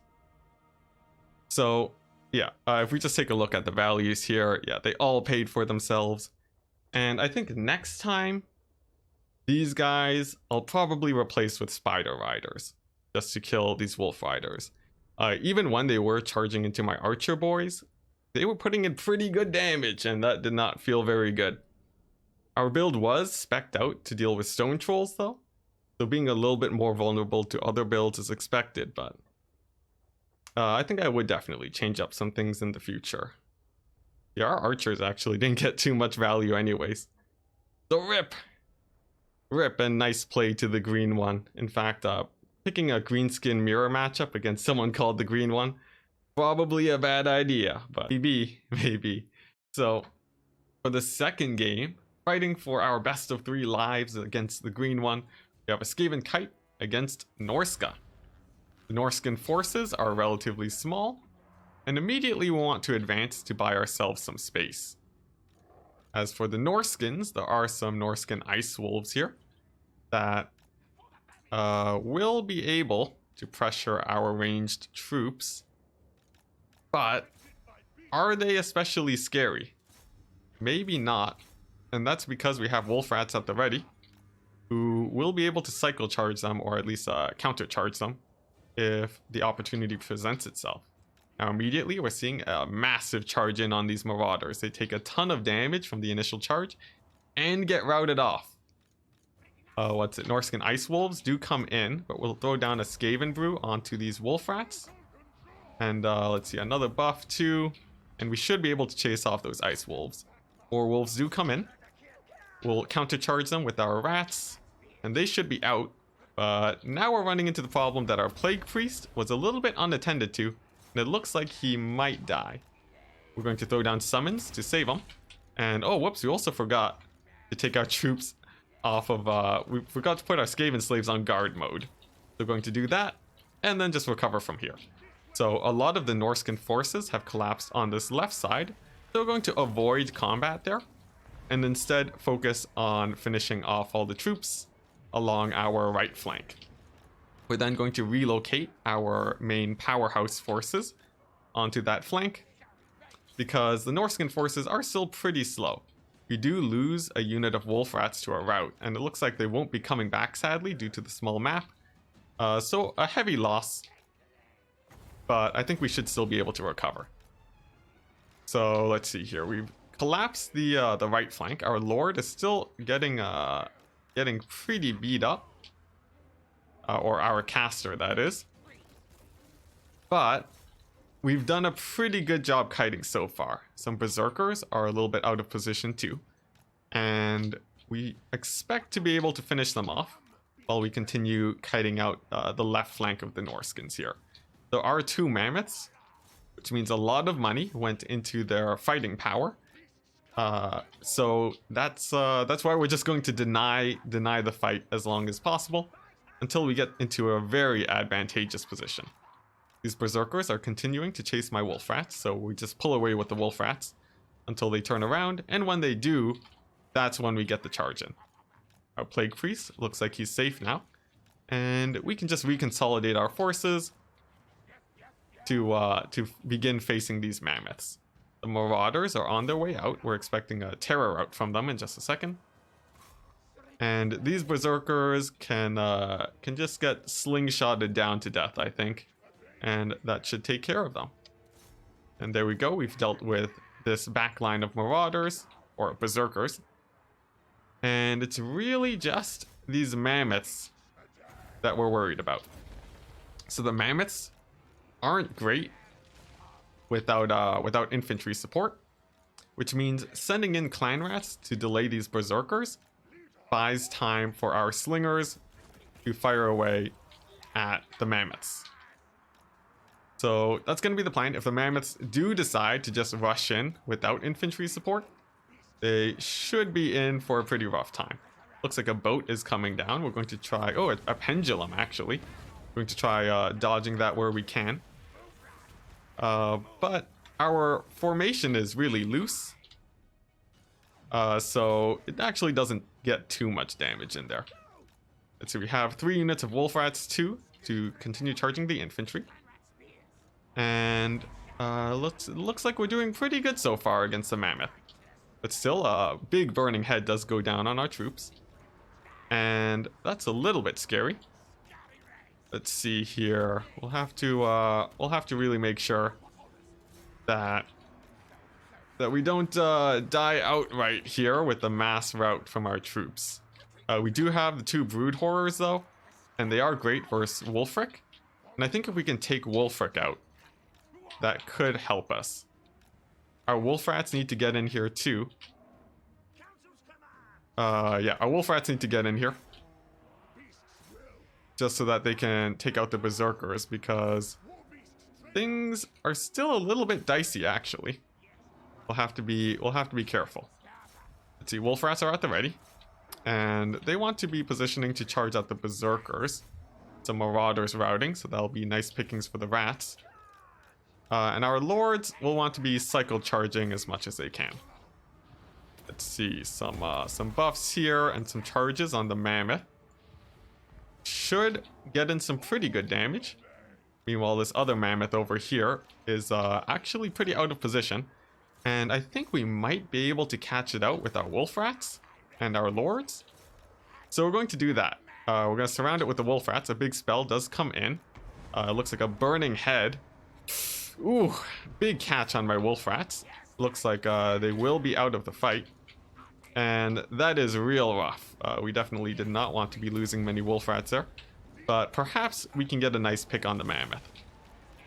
[SPEAKER 1] So yeah, if we just take a look at the values here, yeah, they all paid for themselves. And I think next time, these guys I'll probably replace with Spider Riders just to kill these Wolf Riders. Even when they were charging into my Archer boys, they were putting in pretty good damage, and that did not feel very good. Our build was spec'd out to deal with Stone Trolls though, so being a little bit more vulnerable to other builds is expected, but I think I would definitely change up some things in the future. Yeah, our archers actually didn't get too much value anyways. So rip, and nice play to the green one. In fact, picking a greenskin mirror matchup against someone called the green one, probably a bad idea, but maybe. So for the second game, fighting for our best of 3 lives against the green one, we have a Skaven Kite against Norska. The Norskin forces are relatively small, and immediately we want to advance to buy ourselves some space. As for the Norskins, there are some Norskin Ice Wolves here that will be able to pressure our ranged troops, but are they especially scary? Maybe not, and that's because we have Wolf Rats at the ready, who will be able to cycle charge them, or at least counter charge them, if the opportunity presents itself. Now immediately we're seeing a massive charge in on these Marauders. They take a ton of damage from the initial charge and get routed off. Norskin Ice Wolves do come in, but we'll throw down a Skaven Brew onto these Wolf Rats. And let's see, another buff too, and we should be able to chase off those Ice Wolves. Or Wolves do come in. We'll counter charge them with our Rats, and they should be out. But now we're running into the problem that our Plague Priest was a little bit unattended to, and it looks like he might die. We're going to throw down summons to save him. And oh, whoops, we also forgot to take our troops off of, we forgot to put our Skaven slaves on guard mode. So we're going to do that, and then just recover from here. So a lot of the Norskin forces have collapsed on this left side, so we're going to avoid combat there, and instead focus on finishing off all the troops along our right flank. We're then going to relocate our main powerhouse forces onto that flank, because the Norskin forces are still pretty slow. We do lose a unit of Wolf Rats to our rout, and it looks like they won't be coming back sadly due to the small map. So a heavy loss, but I think we should still be able to recover. So let's see here, we've collapsed the right flank. Our Lord is still getting pretty beat up, or our caster that is, but we've done a pretty good job kiting so far. Some berserkers are a little bit out of position too, and we expect to be able to finish them off while we continue kiting out the left flank of the Norskins here. There are 2 mammoths, which means a lot of money went into their fighting power. So that's why we're just going to deny the fight as long as possible until we get into a very advantageous position. These berserkers are continuing to chase my Wolf Rats, so we just pull away with the Wolf Rats. until they turn around, and when they do, that's when we get the charge in. Our Plague Priest looks like he's safe now, and we can just reconsolidate our forces to begin facing these mammoths. The Marauders are on their way out. We're expecting a terror rout from them in just a second. And these Berserkers can just get slingshotted down to death, I think. And that should take care of them. And there we go. We've dealt with this backline of Marauders, or Berserkers. And it's really just these Mammoths that we're worried about. So the Mammoths aren't great without infantry support, which means sending in Clan Rats to delay these Berserkers buys time for our Slingers to fire away at the Mammoths. So that's going to be the plan. If the Mammoths do decide to just rush in without infantry support, they should be in for a pretty rough time. Looks like a boat is coming down. We're going to try... Oh, a pendulum, actually. We're going to try dodging that where we can. But our formation is really loose. So it actually doesn't get too much damage in there. Let's see, we have 3 units of Wolf Rats too to continue charging the infantry. And looks like we're doing pretty good so far against the Mammoth. But still, a big burning head does go down on our troops. And that's a little bit scary. Let's see here. We'll have to really make sure that we don't die outright here with the mass rout from our troops. We do have the 2 Brood Horrors though, and they are great versus Wulfric. And I think if we can take Wulfric out, that could help us. Our Wolf Rats need to get in here too. Yeah, our Wolf Rats need to get in here. Just so that they can take out the Berserkers, because things are still a little bit dicey actually. We'll have to be careful. Let's see, Wolf Rats are at the ready. And they want to be positioning to charge out the Berserkers. Some Marauders routing, so that'll be nice pickings for the Rats. And our Lords will want to be cycle charging as much as they can. Let's see, some buffs here and some charges on the Mammoth. Should get in some pretty good damage. Meanwhile, this other Mammoth over here is actually pretty out of position. And I think we might be able to catch it out with our Wolf Rats and our Lords. So we're going to do that. We're going to surround it with the Wolf Rats. A big spell does come in. It looks like a burning head. Ooh, big catch on my Wolf Rats. Looks like they will be out of the fight. And that is real rough. We definitely did not want to be losing many Wolf Rats there. But perhaps we can get a nice pick on the Mammoth.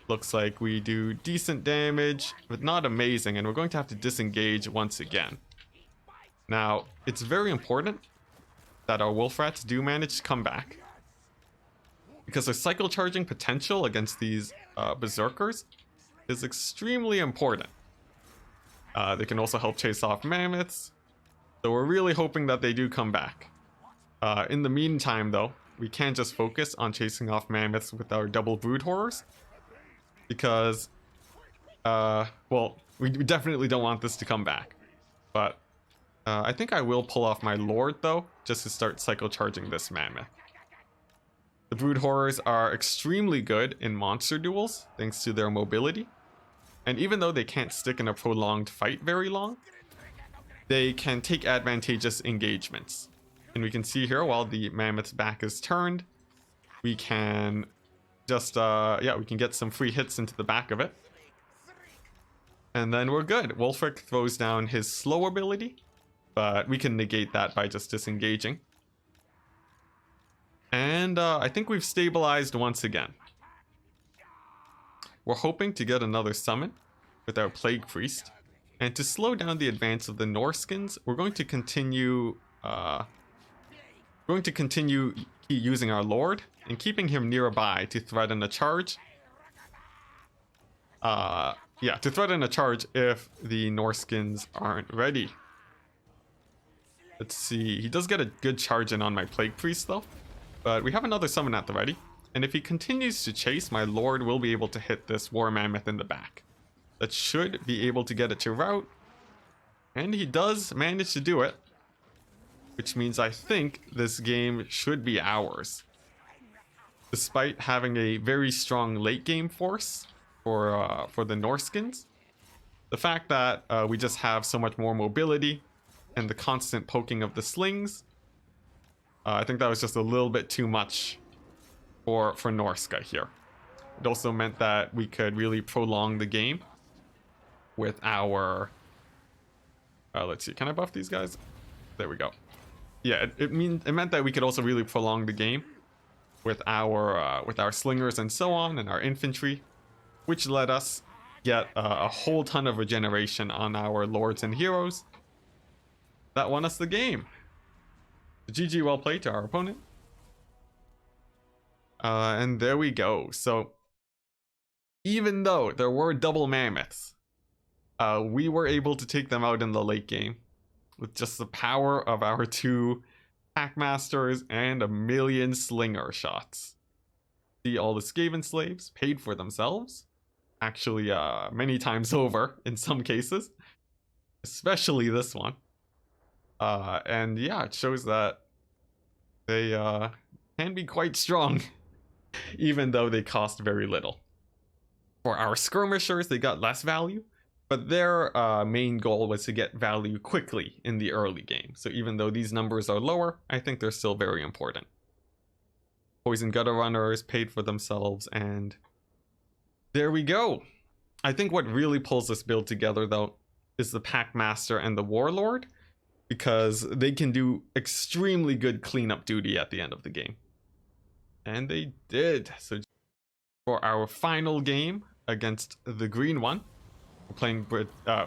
[SPEAKER 1] Looks like we do decent damage, but not amazing. And we're going to have to disengage once again. Now, it's very important that our Wolf Rats do manage to come back. Because their cycle charging potential against these Berserkers is extremely important. They can also help chase off Mammoths. So we're really hoping that they do come back. In the meantime, though, we can't just focus on chasing off Mammoths with our double Brood Horrors. Because, well, we definitely don't want this to come back. But I think I will pull off my Lord, though, just to start cycle charging this Mammoth. The Brood Horrors are extremely good in monster duels, thanks to their mobility. And even though they can't stick in a prolonged fight very long, they can take advantageous engagements. And we can see here, while the Mammoth's back is turned, we can just, yeah, we can get some free hits into the back of it. And then we're good. Wulfric throws down his slow ability, but we can negate that by just disengaging. And I think we've stabilized once again. We're hoping to get another summon with our Plague Priest. And to slow down the advance of the Greenskins, we're going to continue using our Lord and keeping him nearby to threaten a charge. Yeah, to threaten a charge if the Greenskins aren't ready. Let's see, he does get a good charge in on my Plague Priest though. But we have another summon at the ready. And if he continues to chase, my Lord will be able to hit this War Mammoth in the back. That should be able to get it to rout. And he does manage to do it, which means I think this game should be ours. Despite having a very strong late game force for the Norskins, the fact that we just have so much more mobility and the constant poking of the slings, I think that was just a little bit too much for Norska here. It also meant that we could really prolong the game with our... let's see, can I buff these guys? There we go. Yeah, it meant that we could also really prolong the game with our slingers and so on, and our infantry, which let us get a whole ton of regeneration on our lords and heroes that won us the game. GG, well played to our opponent. And there we go. So even though there were double mammoths, we were able to take them out in the late game with just the power of our 2 Packmasters and 1,000,000 slinger shots. See, all the Skaven slaves paid for themselves. Actually, many times over in some cases. Especially this one. And yeah, it shows that they can be quite strong, even though they cost very little. For our skirmishers, they got less value, but their main goal was to get value quickly in the early game. So even though these numbers are lower, I think they're still very important. Poison Gutter Runners paid for themselves, and there we go. I think what really pulls this build together, though, is the Packmaster and the Warlord, because they can do extremely good cleanup duty at the end of the game. And they did. So for our final game against the green one, we're playing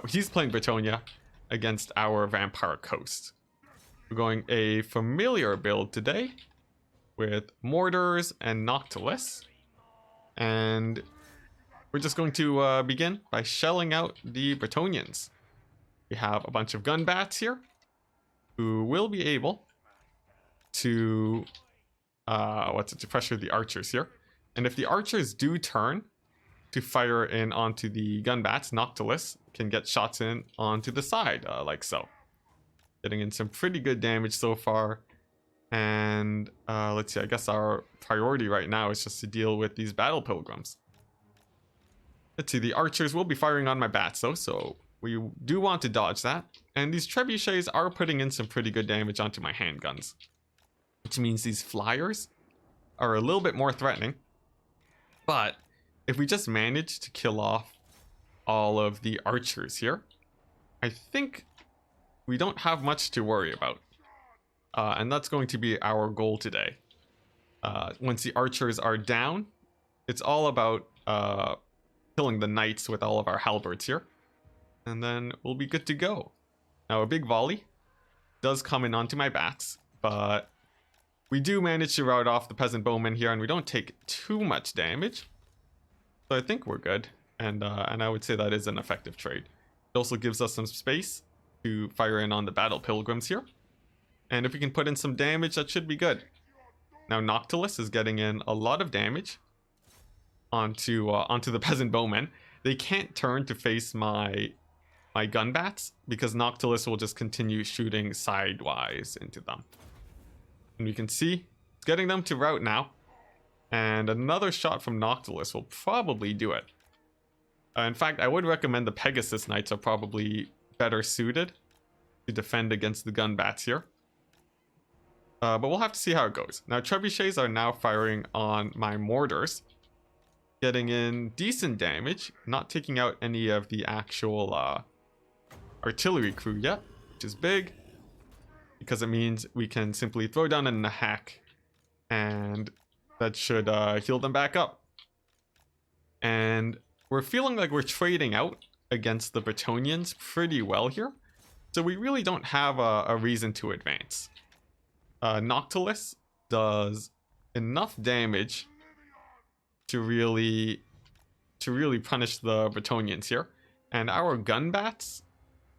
[SPEAKER 1] he's playing Bretonia against our Vampire Coast. We're going a familiar build today with Mortars and Noctilus. And we're just going to begin by shelling out the Bretonians. We have a bunch of gun bats here who will be able to to pressure the archers here. And if the archers do turn to fire in onto the gun bats, Noctilus can get shots in onto the side, like so. Getting in some pretty good damage so far. And let's see, I guess our priority right now is just to deal with these battle pilgrims. Let's see, the archers will be firing on my bats though, so we do want to dodge that. And these trebuchets are putting in some pretty good damage onto my handguns, which means these flyers are a little bit more threatening. But if we just manage to kill off all of the archers here, I think we don't have much to worry about. And that's going to be our goal today. Once the archers are down, it's all about killing the knights with all of our halberds here. And then we'll be good to go. Now, a big volley does come in onto my bats, but we do manage to rout off the peasant bowmen here, and we don't take too much damage. So I think we're good, and I would say that is an effective trade. It also gives us some space to fire in on the battle pilgrims here. And if we can put in some damage, that should be good. Now, Noctilus is getting in a lot of damage onto the peasant bowmen. They can't turn to face my gun bats because Noctilus will just continue shooting sidewise into them. And we can see it's getting them to rout now. And another shot from Noctilus will probably do it. In fact, I would recommend the Pegasus Knights are probably better suited to defend against the gun bats here. But we'll have to see how it goes. Now, trebuchets are now firing on my mortars, getting in decent damage, not taking out any of the actual artillery crew yet, which is big, because it means we can simply throw down in a hack, and that should heal them back up. And we're feeling like we're trading out against the Bretonians pretty well here, so we really don't have a reason to advance. Noctilus does enough damage to really punish the Bretonians here, and our gun bats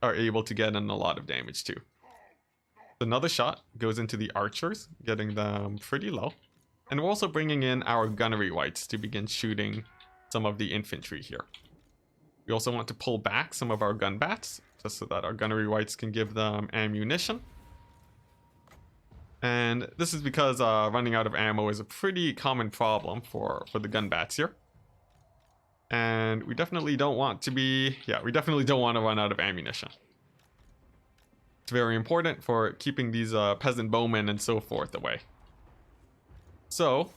[SPEAKER 1] are able to get in a lot of damage too. Another shot goes into the archers, getting them pretty low, and we're also bringing in our gunnery wights to begin shooting some of the infantry here. We also want to pull back some of our gun bats just so that our gunnery whites can give them ammunition. And this is because running out of ammo is a pretty common problem for the gun bats here. And we definitely don't want to be, we definitely don't want to run out of ammunition. It's very important for keeping these peasant bowmen and so forth away. So,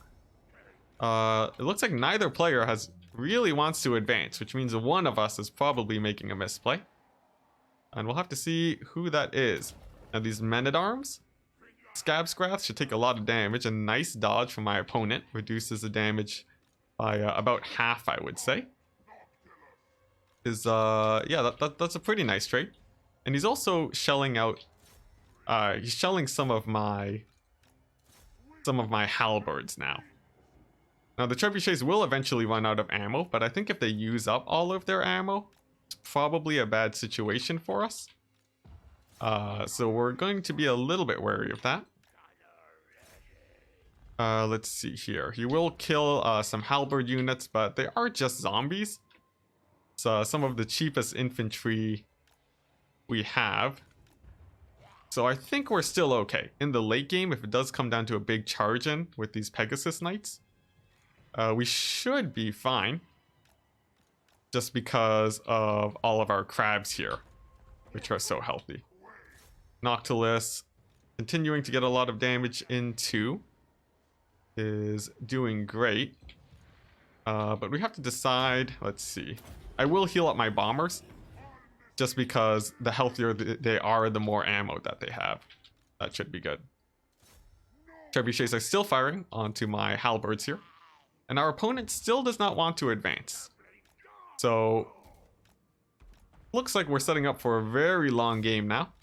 [SPEAKER 1] it looks like neither player really wants to advance, which means one of us is probably making a misplay. And we'll have to see who that is. Now these men-at-arms, Scab should take a lot of damage. A nice dodge from my opponent reduces the damage by about half, I would say. That's a pretty nice trade. And he's also shelling out, he's shelling some of my halberds now. Now the trebuchets will eventually run out of ammo, but I think if they use up all of their ammo, it's probably a bad situation for us. So we're going to be a little bit wary of that. Let's see here. He will kill some halberd units, but they are just zombies. So some of the cheapest infantry we have. So I think we're still okay. In the late game, if it does come down to a big charge in with these Pegasus Knights, we should be fine. Just because of all of our crabs here, which are so healthy. Noctilus, continuing to get a lot of damage into, is doing great. But we have to decide, let's see. I will heal up my bombers, just because the healthier they are, the more ammo that they have. That should be good. Trebuchets are still firing onto my halberds here. And our opponent still does not want to advance. So, looks like we're setting up for a very long game now.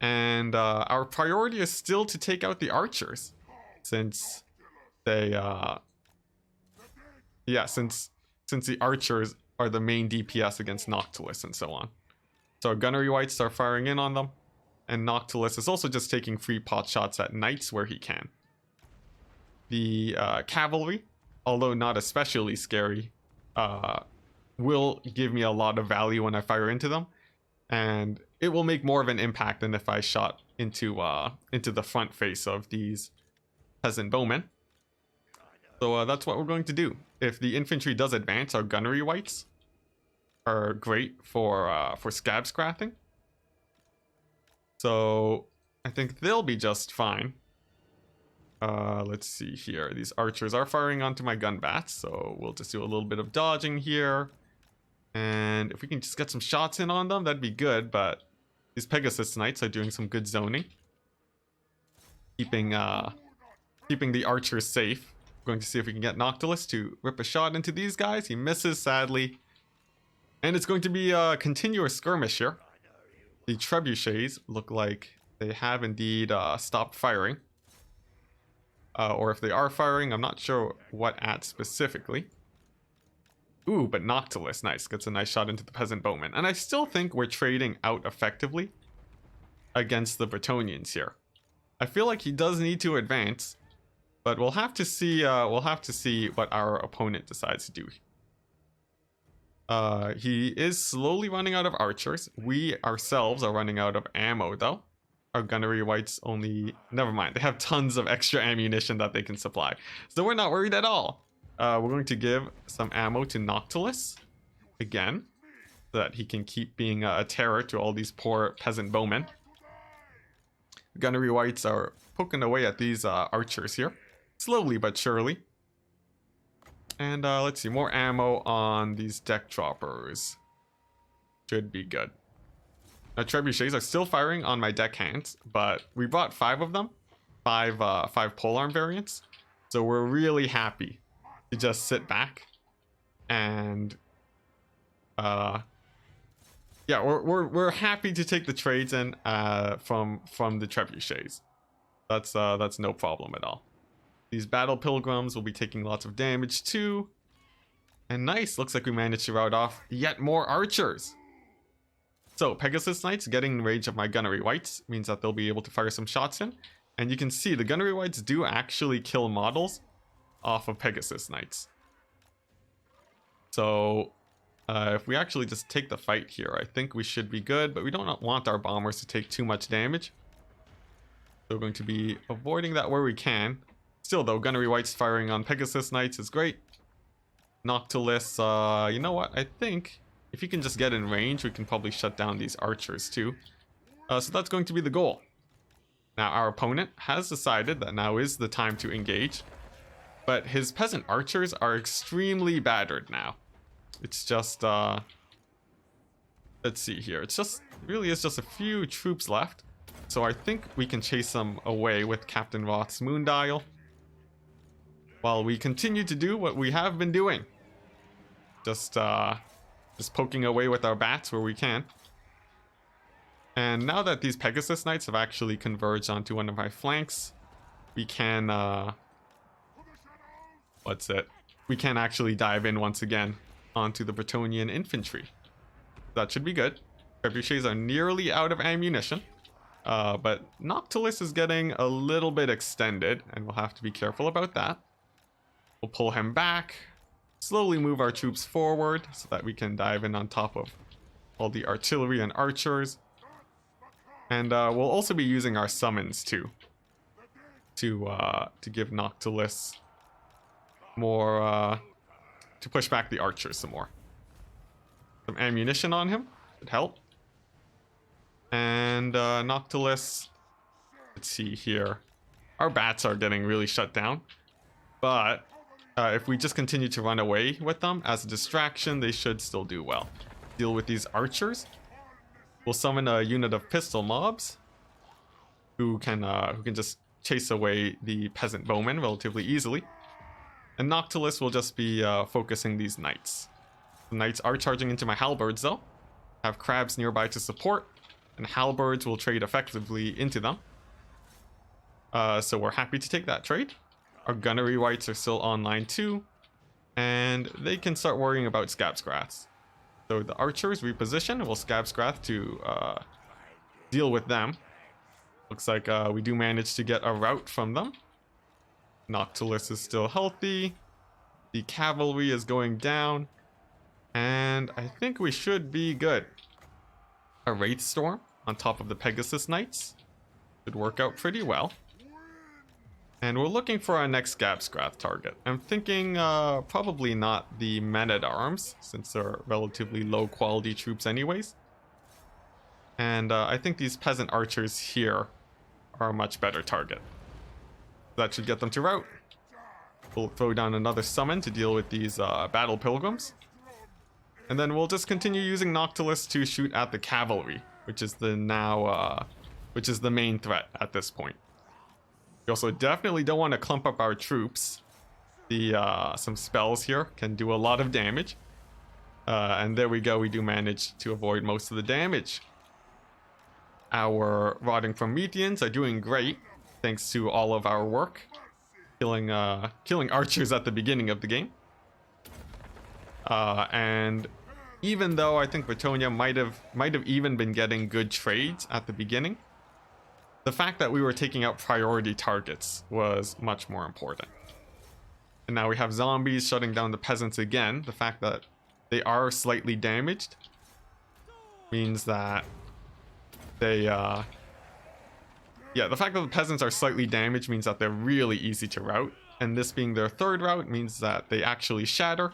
[SPEAKER 1] And our priority is still to take out the archers. Since they, since the archers are the main DPS against Noctilus and so on. So our gunnery whites are firing in on them. And Noctilus is also just taking free pot shots at knights where he can. The cavalry, although not especially scary, will give me a lot of value when I fire into them, and it will make more of an impact than if I shot into the front face of these peasant bowmen. So that's what we're going to do. If the infantry does advance, our gunnery whites are great for scabscrathing. So I think they'll be just fine. Let's see here. These archers are firing onto my gun bats, so we'll just do a little bit of dodging here. And if we can just get some shots in on them, that'd be good, but these Pegasus Knights are doing some good zoning. Keeping the archers safe. We're going to see if we can get Noctilus to rip a shot into these guys. He misses, sadly. And it's going to be a continuous skirmish here. The trebuchets look like they have indeed stopped firing. Or if they are firing, I'm not sure what at specifically. Ooh, but Noctilus, nice. Gets a nice shot into the peasant bowman. And I still think we're trading out effectively against the Bretonians here. I feel like he does need to advance, but we'll have to see what our opponent decides to do. He is slowly running out of archers. We ourselves are running out of ammo though. Our gunnery whites only... Never mind. They have tons of extra ammunition that they can supply. So we're not worried at all. We're going to give some ammo to Noctilus. Again. So that he can keep being a terror to all these poor peasant bowmen. Gunnery whites are poking away at these archers here. Slowly but surely. And let's see. More ammo on these deck droppers. Should be good. Now, trebuchets are still firing on my deckhands, but we brought 5 of them. 5 polearm variants. So we're really happy to just sit back and we're happy to take the trades in from the trebuchets. That's no problem at all. These battle pilgrims will be taking lots of damage too. And nice, looks like we managed to rout off yet more archers. So, Pegasus Knights getting range of my gunnery whites means that they'll be able to fire some shots in. And you can see the gunnery whites do actually kill models off of Pegasus Knights. So, If we actually just take the fight here, I think we should be good, but we don't want our bombers to take too much damage. So we're going to be avoiding that where we can. Still though, Gunnery Whites firing on Pegasus Knights is great. Noctilus, you know what? I think if he can just get in range, we can probably shut down these archers too. So that's going to be the goal. Now our opponent has decided that now is the time to engage. But his peasant archers are extremely battered now. It's just, let's see here. It's just, really is just a few troops left. So I think we can chase them away with Captain Roth's Moondial. While we continue to do what we have been doing. Just poking away with our bats where we can. And now that these Pegasus Knights have actually converged onto one of my flanks, we can, we can actually dive in once again onto the Bretonnian infantry. That should be good. Trebuchets are nearly out of ammunition. But Noctilus is getting a little bit extended, and we'll have to be careful about that. We'll pull him back, slowly move our troops forward so that we can dive in on top of all the artillery and archers. And we'll also be using our summons too, to give Noctilus more, to push back the archers some more. Some ammunition on him would help. And Noctilus, let's see here. Our bats are getting really shut down. But if we just continue to run away with them as a distraction, they should still do well. Deal with these archers. We'll summon a unit of pistol mobs who can just chase away the peasant bowmen relatively easily. And Noctilus will just be focusing these knights. The knights are charging into my halberds though. Have crabs nearby to support, and halberds will trade effectively into them. So we're happy to take that trade. Our gunnery whites are still online too, and they can start worrying about Scabscraths. So the archers reposition, and we'll Scabscrath to deal with them. Looks like we do manage to get a rout from them. Noctilus is still healthy. The cavalry is going down. And I think we should be good. A Wraith Storm on top of the Pegasus Knights should work out pretty well. And we're looking for our next Scabscrath target. I'm thinking probably not the Men-at-Arms, since they're relatively low quality troops anyways. And I think these peasant archers here are a much better target. That should get them to rout. We'll throw down another summon to deal with these battle pilgrims. And then we'll just continue using Noctilus to shoot at the cavalry, which is the main threat at this point. We also definitely don't want to clump up our troops. Some spells here can do a lot of damage. And there we go, we do manage to avoid most of the damage. Our Rotting Prometheans are doing great, thanks to all of our work. Killing archers at the beginning of the game. And even though I think Bretonnia might have even been getting good trades at the beginning, the fact that we were taking out priority targets was much more important. And now we have zombies shutting down the peasants again. The fact that they are slightly damaged means that they the fact that the peasants are slightly damaged means that they're really easy to rout. And this being their third rout means that they actually shatter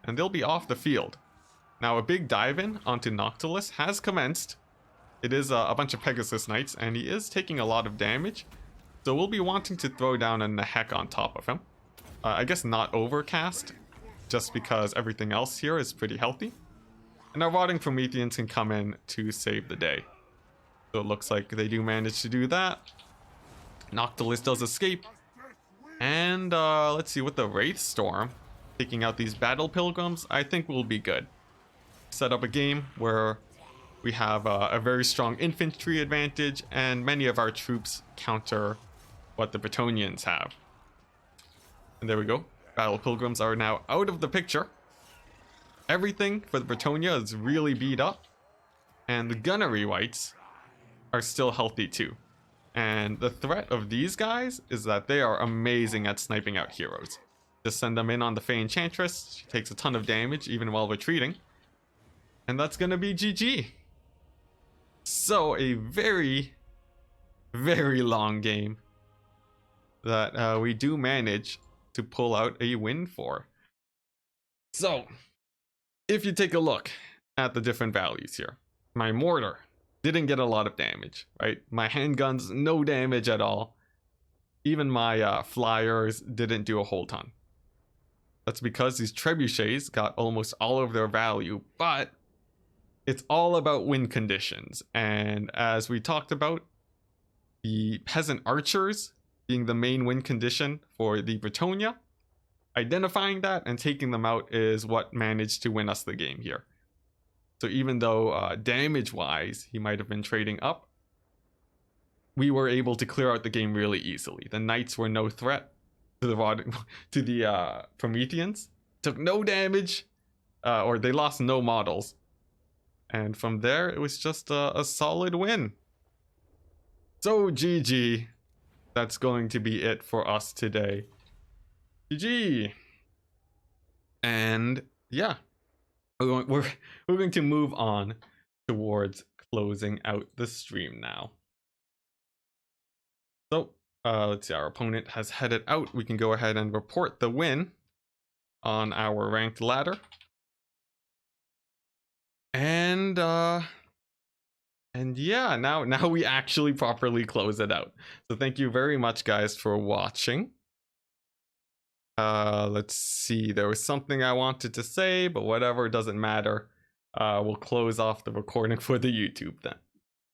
[SPEAKER 1] and they'll be off the field. Now a big dive in onto Noctilus has commenced. It is a bunch of Pegasus Knights, and he is taking a lot of damage. So we'll be wanting to throw down a Nehek on top of him. I guess not overcast, just because everything else here is pretty healthy. And our Rotting Prometheans can come in to save the day. So it looks like they do manage to do that. Noctilus does escape. And let's see, with the Wraith Storm taking out these battle pilgrims, I think we'll be good. Set up a game where we have a very strong infantry advantage, and many of our troops counter what the Bretonnians have. And there we go. Battle pilgrims are now out of the picture. Everything for the Bretonnia is really beat up, and the gunnery whites are still healthy too. And the threat of these guys is that they are amazing at sniping out heroes. Just send them in on the Fey Enchantress. She takes a ton of damage even while retreating. And that's gonna be GG. So a very, very long game that we do manage to pull out a win for. So if you take a look at the different values here, my mortar didn't get a lot of damage, right? My handguns, no damage at all. Even my flyers didn't do a whole ton. That's because these trebuchets got almost all of their value, but it's all about win conditions. And as we talked about, the peasant archers being the main win condition for the Bretonia, identifying that and taking them out is what managed to win us the game here. So even though damage-wise he might have been trading up, we were able to clear out the game really easily. The knights were no threat to the Prometheans. Took no damage, or they lost no models. And from there, it was just a solid win. So GG. That's going to be it for us today. GG. And yeah, we're going to move on towards closing out the stream now. So let's see, our opponent has headed out. We can go ahead and report the win on our ranked ladder. And yeah, now we actually properly close it out. So thank you very much, guys, for watching. Let's see, there was something I wanted to say, but whatever, it doesn't matter. We'll close off the recording for the YouTube then.